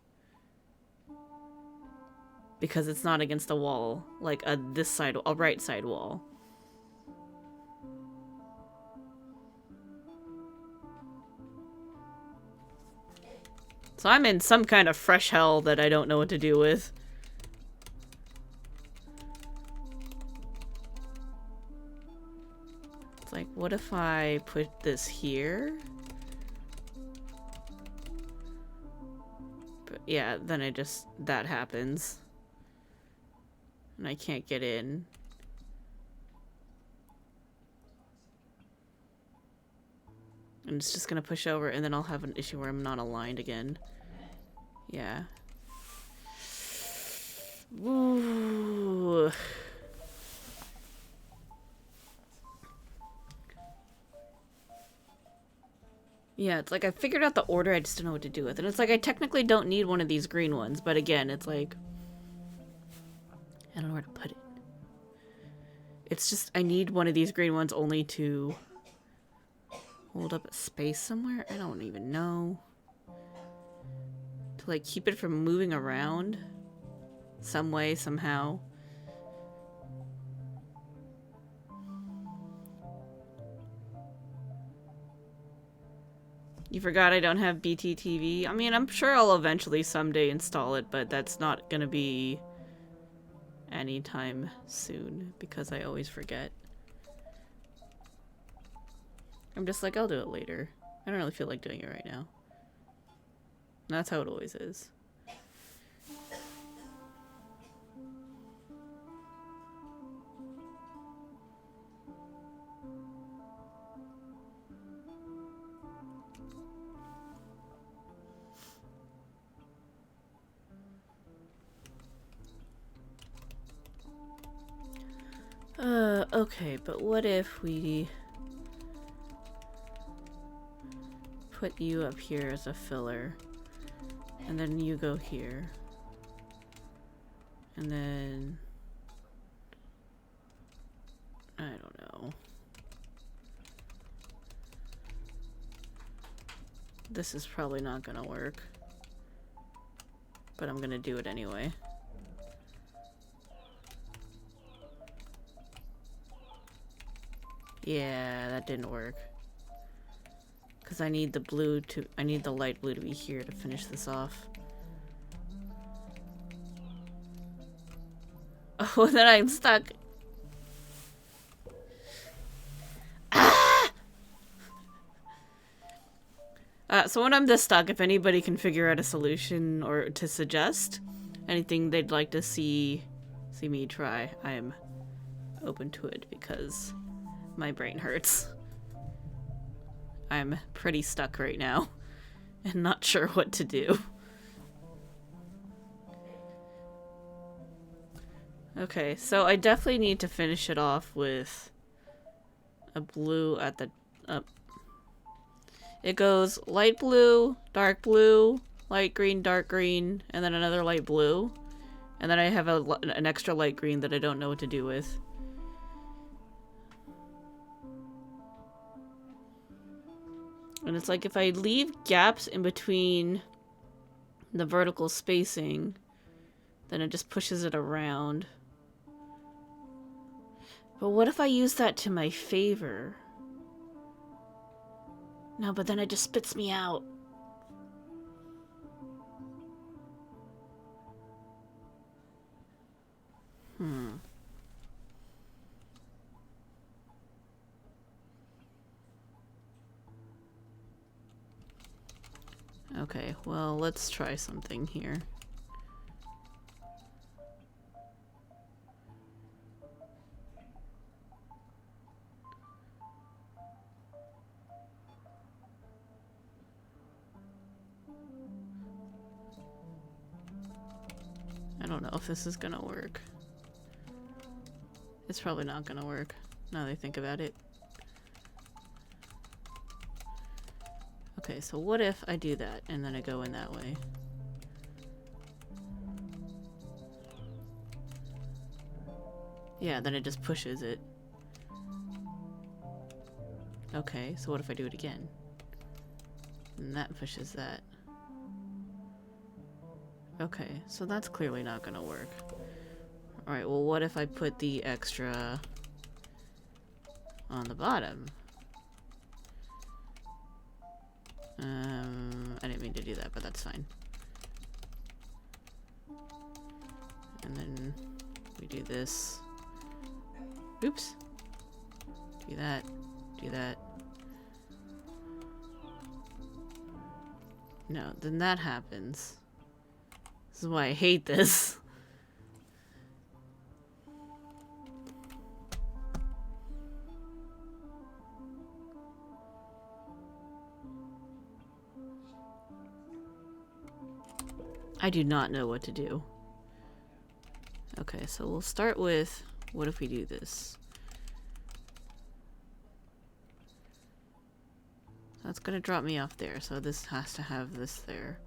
Because it's not against a wall, like a right side wall. So I'm in some kind of fresh hell that I don't know what to do with. It's like, what if I put this here? But yeah, then that happens. And I can't get in. And it's just gonna push over, and then I'll have an issue where I'm not aligned again. Yeah. Ooh. Yeah, it's like I figured out the order, I just don't know what to do with it. And it's like I technically don't need one of these green ones, but again, it's like I don't know where to put it. It's just I need one of these green ones only to hold up a space somewhere. I don't even know. To like keep it from moving around some way, somehow. You forgot I don't have BTTV? I mean, I'm sure I'll eventually someday install it, but that's not gonna be anytime soon because I always forget. I'm just like, I'll do it later. I don't really feel like doing it right now. And that's how it always is. Okay, but what if we put you up here as a filler, and then you go here, and then I don't know. This is probably not gonna work, but I'm gonna do it anyway. Yeah, that didn't work. Because I need the light blue to be here to finish this off. Oh, then I'm stuck. Ah! So when I'm this stuck, if anybody can figure out a solution or to suggest anything they'd like to see me try, I am open to it because my brain hurts. I'm pretty stuck right now and not sure what to do. Okay, so I definitely need to finish it off with a blue at the it goes light blue, light green, dark green, and then another light blue. And then I have an extra light green that I don't know what to do with. And it's like if I leave gaps in between the vertical spacing, then it just pushes it around. But what if I use that to my favor? No, but then it just spits me out. Okay, well, let's try something here. I don't know if this is gonna work. It's probably not gonna work, now that I think about it. Okay, so what if I do that, and then I go in that way? Yeah, then it just pushes it. Okay, so what if I do it again? And that pushes that. Okay, so that's clearly not gonna work. Alright, well what if I put the extra on the bottom? I didn't mean to do that, but that's fine. And then we do this. Oops. Do that. Do that. No, then that happens. This is why I hate this. I do not know what to do. Okay, so we'll start with, what if we do this? That's gonna drop me off there, so this has to have this there.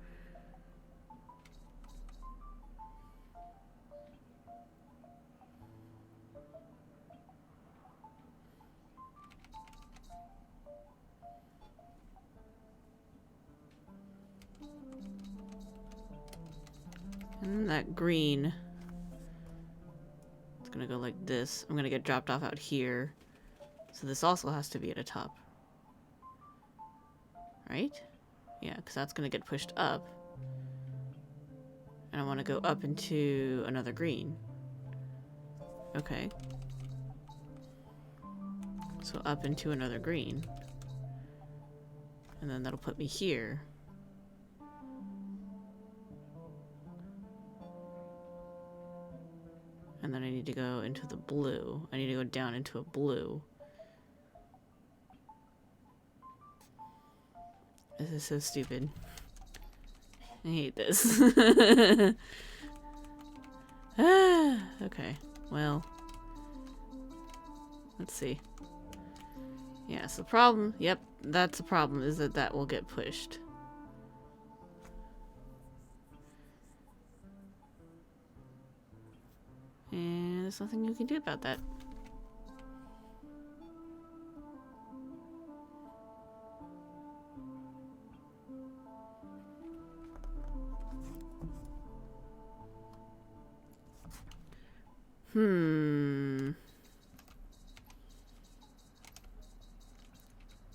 And then that green, it's gonna go like this. I'm gonna get dropped off out here. So this also has to be at a top. Right? Yeah, because that's gonna get pushed up. And I want to go up into another green. Okay. So up into another green. And then that'll put me here. And then I need to go into the blue. I need to go down into a blue. This is so stupid. I hate this. Okay, well. Let's see. Yeah, so the problem, yep, that's the problem, is that that will get pushed. And there's nothing you can do about that.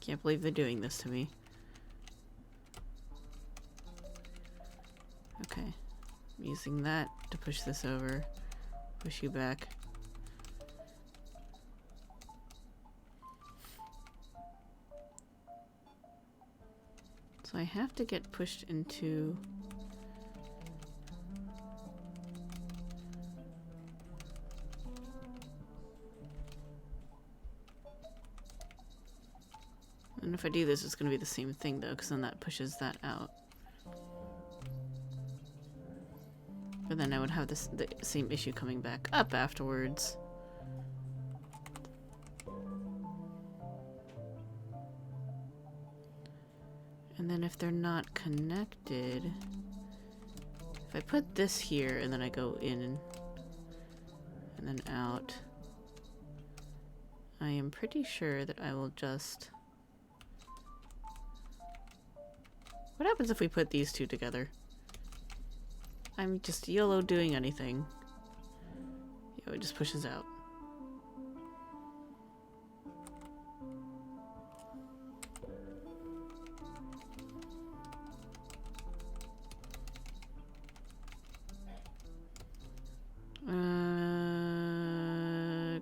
Can't believe they're doing this to me. Okay. I'm using that to push this over. Push you back. So I have to get pushed into... And if I do this, it's going to be the same thing, though, because then that pushes that out. But then I would have the same issue coming back up afterwards. And then if they're not connected... If I put this here, and then I go in and then out... I am pretty sure that I will just... What happens if we put these two together? I'm just YOLO doing anything. Yeah, it just pushes out.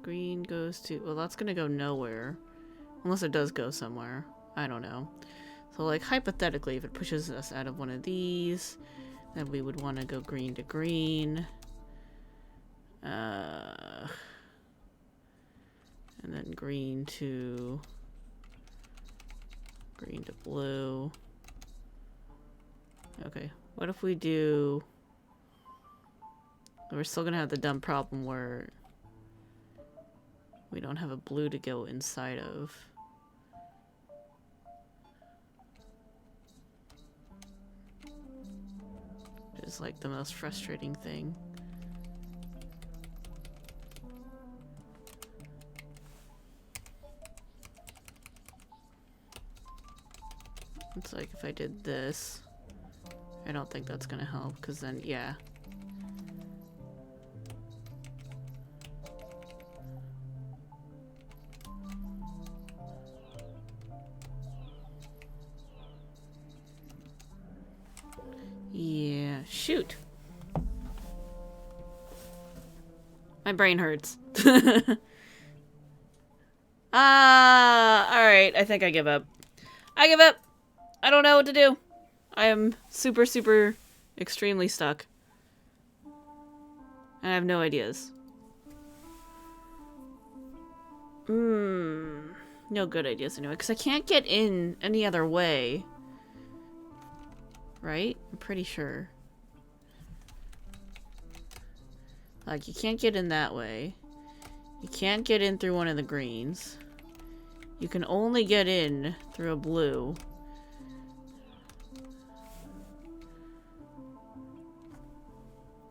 Green goes to... Well, that's gonna go nowhere. Unless it does go somewhere. I don't know. So, like, hypothetically, if it pushes us out of one of these, then we would want to go green to green. And then green to blue. Okay, what if we do... We're still gonna have the dumb problem where we don't have a blue to go inside of. Which is like the most frustrating thing. It's like if I did this, I don't think that's gonna help, because then, yeah. Yeah, shoot. My brain hurts. Alright, I think I give up. I give up! I don't know what to do. I am super, super, extremely stuck. And I have no ideas. No good ideas anyway, because I can't get in any other way. Right? I'm pretty sure. Like, you can't get in that way. You can't get in through one of the greens. You can only get in through a blue.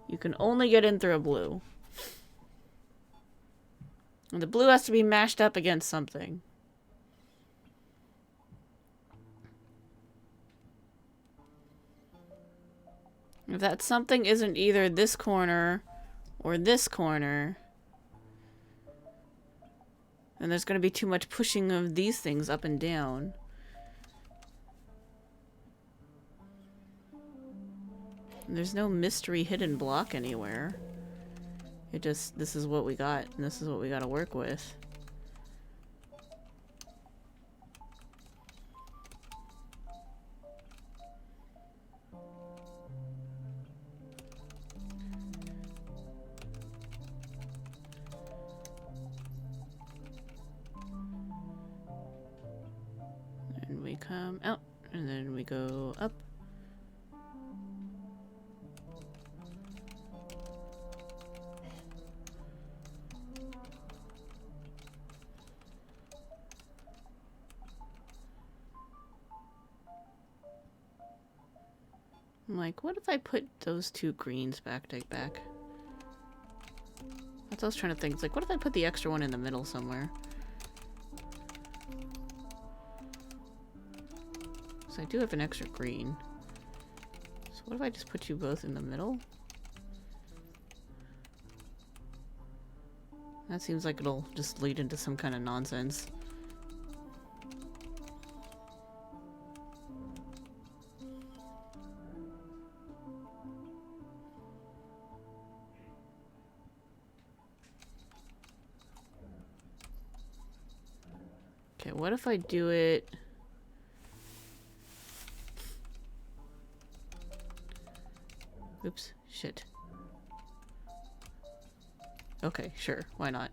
You can only get in through a blue. And the blue has to be mashed up against something. If that something isn't either this corner or this corner, then there's going to be too much pushing of these things up and down. And there's no mystery hidden block anywhere. It just, this is what we got, and this is what we got to work with. And we come out, and then we go up. I'm like, what if I put those two greens back to back? That's what I was trying to think. It's like, what if I put the extra one in the middle somewhere? So I do have an extra green. So what if I just put you both in the middle? That seems like it'll just lead into some kind of nonsense. Okay, what if I do it... Oops, shit. Okay, sure, why not?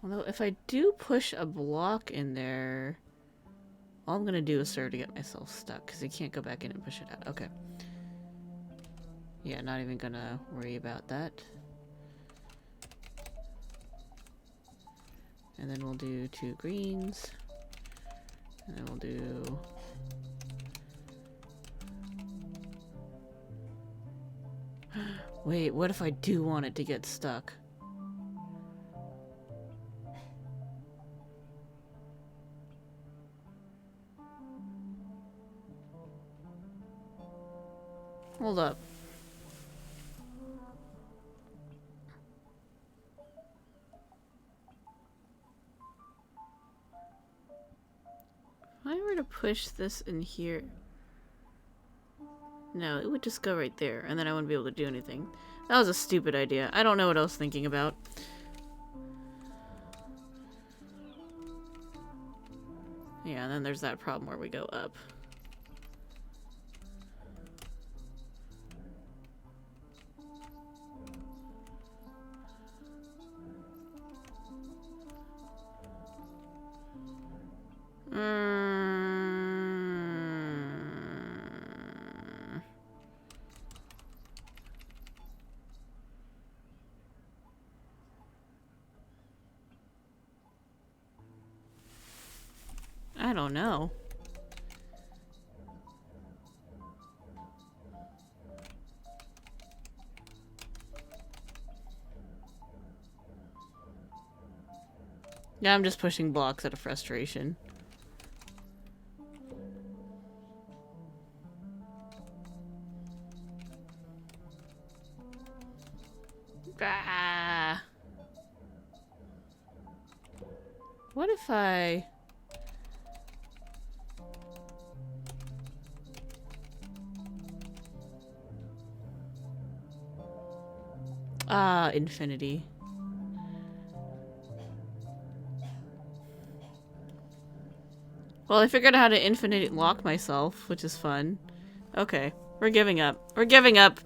Although, if I do push a block in there, all I'm gonna do is start to get myself stuck, because I can't go back in and push it out. Okay. Yeah, not even gonna worry about that. And then we'll do two greens. And then we'll do... Wait, what if I do want it to get stuck? Hold up. If I were to push this in here... No, it would just go right there, and then I wouldn't be able to do anything. That was a stupid idea. I don't know what I was thinking about. Yeah, and then there's that problem where we go up. I don't know. Yeah, I'm just pushing blocks out of frustration. Ah. What if I... Ah, infinity. Well, I figured out how to infinite lock myself, which is fun. Okay, we're giving up. We're giving up!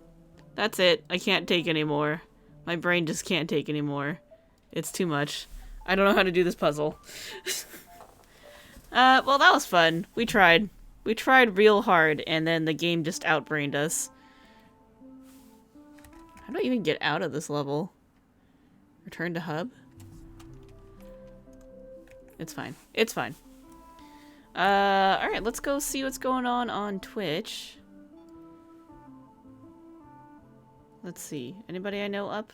That's it. I can't take anymore. My brain just can't take anymore. It's too much. I don't know how to do this puzzle. Well, that was fun. We tried. We tried real hard, and then the game just outbrained us. How do I even get out of this level? Return to hub? It's fine. It's fine. Alright, let's go see what's going on Twitch. Let's see. Anybody I know up?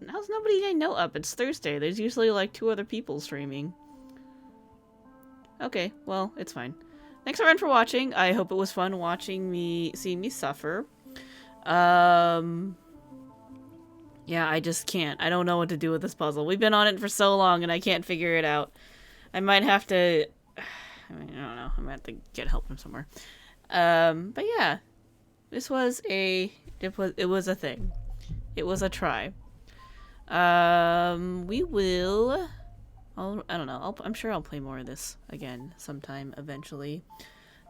How's nobody I know up? It's Thursday. There's usually like 2 other people streaming. Okay, well, it's fine. Thanks everyone for watching. I hope it was fun watching me, seeing me suffer. Yeah, I just can't. I don't know what to do with this puzzle. We've been on it for so long and I can't figure it out. I might have to... I mean, I don't know. I might have to get help from somewhere. But yeah. This was a... It was a thing. It was a try. We will... I don't know. I'm sure I'll play more of this again sometime eventually.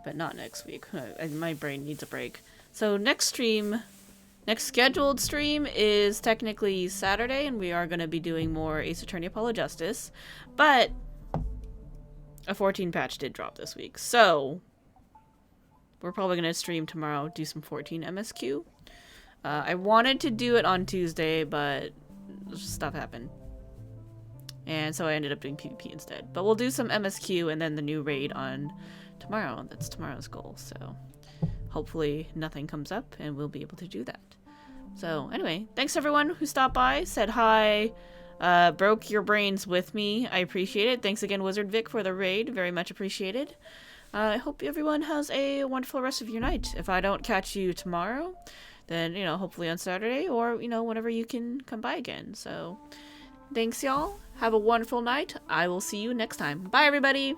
But not next week. My brain needs a break. So next stream... Next scheduled stream is technically Saturday, and we are going to be doing more Ace Attorney Apollo Justice. But a 14 patch did drop this week, so we're probably going to stream tomorrow, do some 14 MSQ. I wanted to do it on Tuesday, but stuff happened. And so I ended up doing PvP instead. But we'll do some MSQ and then the new raid on tomorrow. That's tomorrow's goal, so hopefully nothing comes up and we'll be able to do that. So anyway, thanks everyone who stopped by, said hi, broke your brains with me. I appreciate it. Thanks again, Wizard Vic, for the raid. Very much appreciated. I hope everyone has a wonderful rest of your night. If I don't catch you tomorrow, then, you know, hopefully on Saturday or, you know, whenever you can come by again. So thanks, y'all. Have a wonderful night. I will see you next time. Bye, everybody.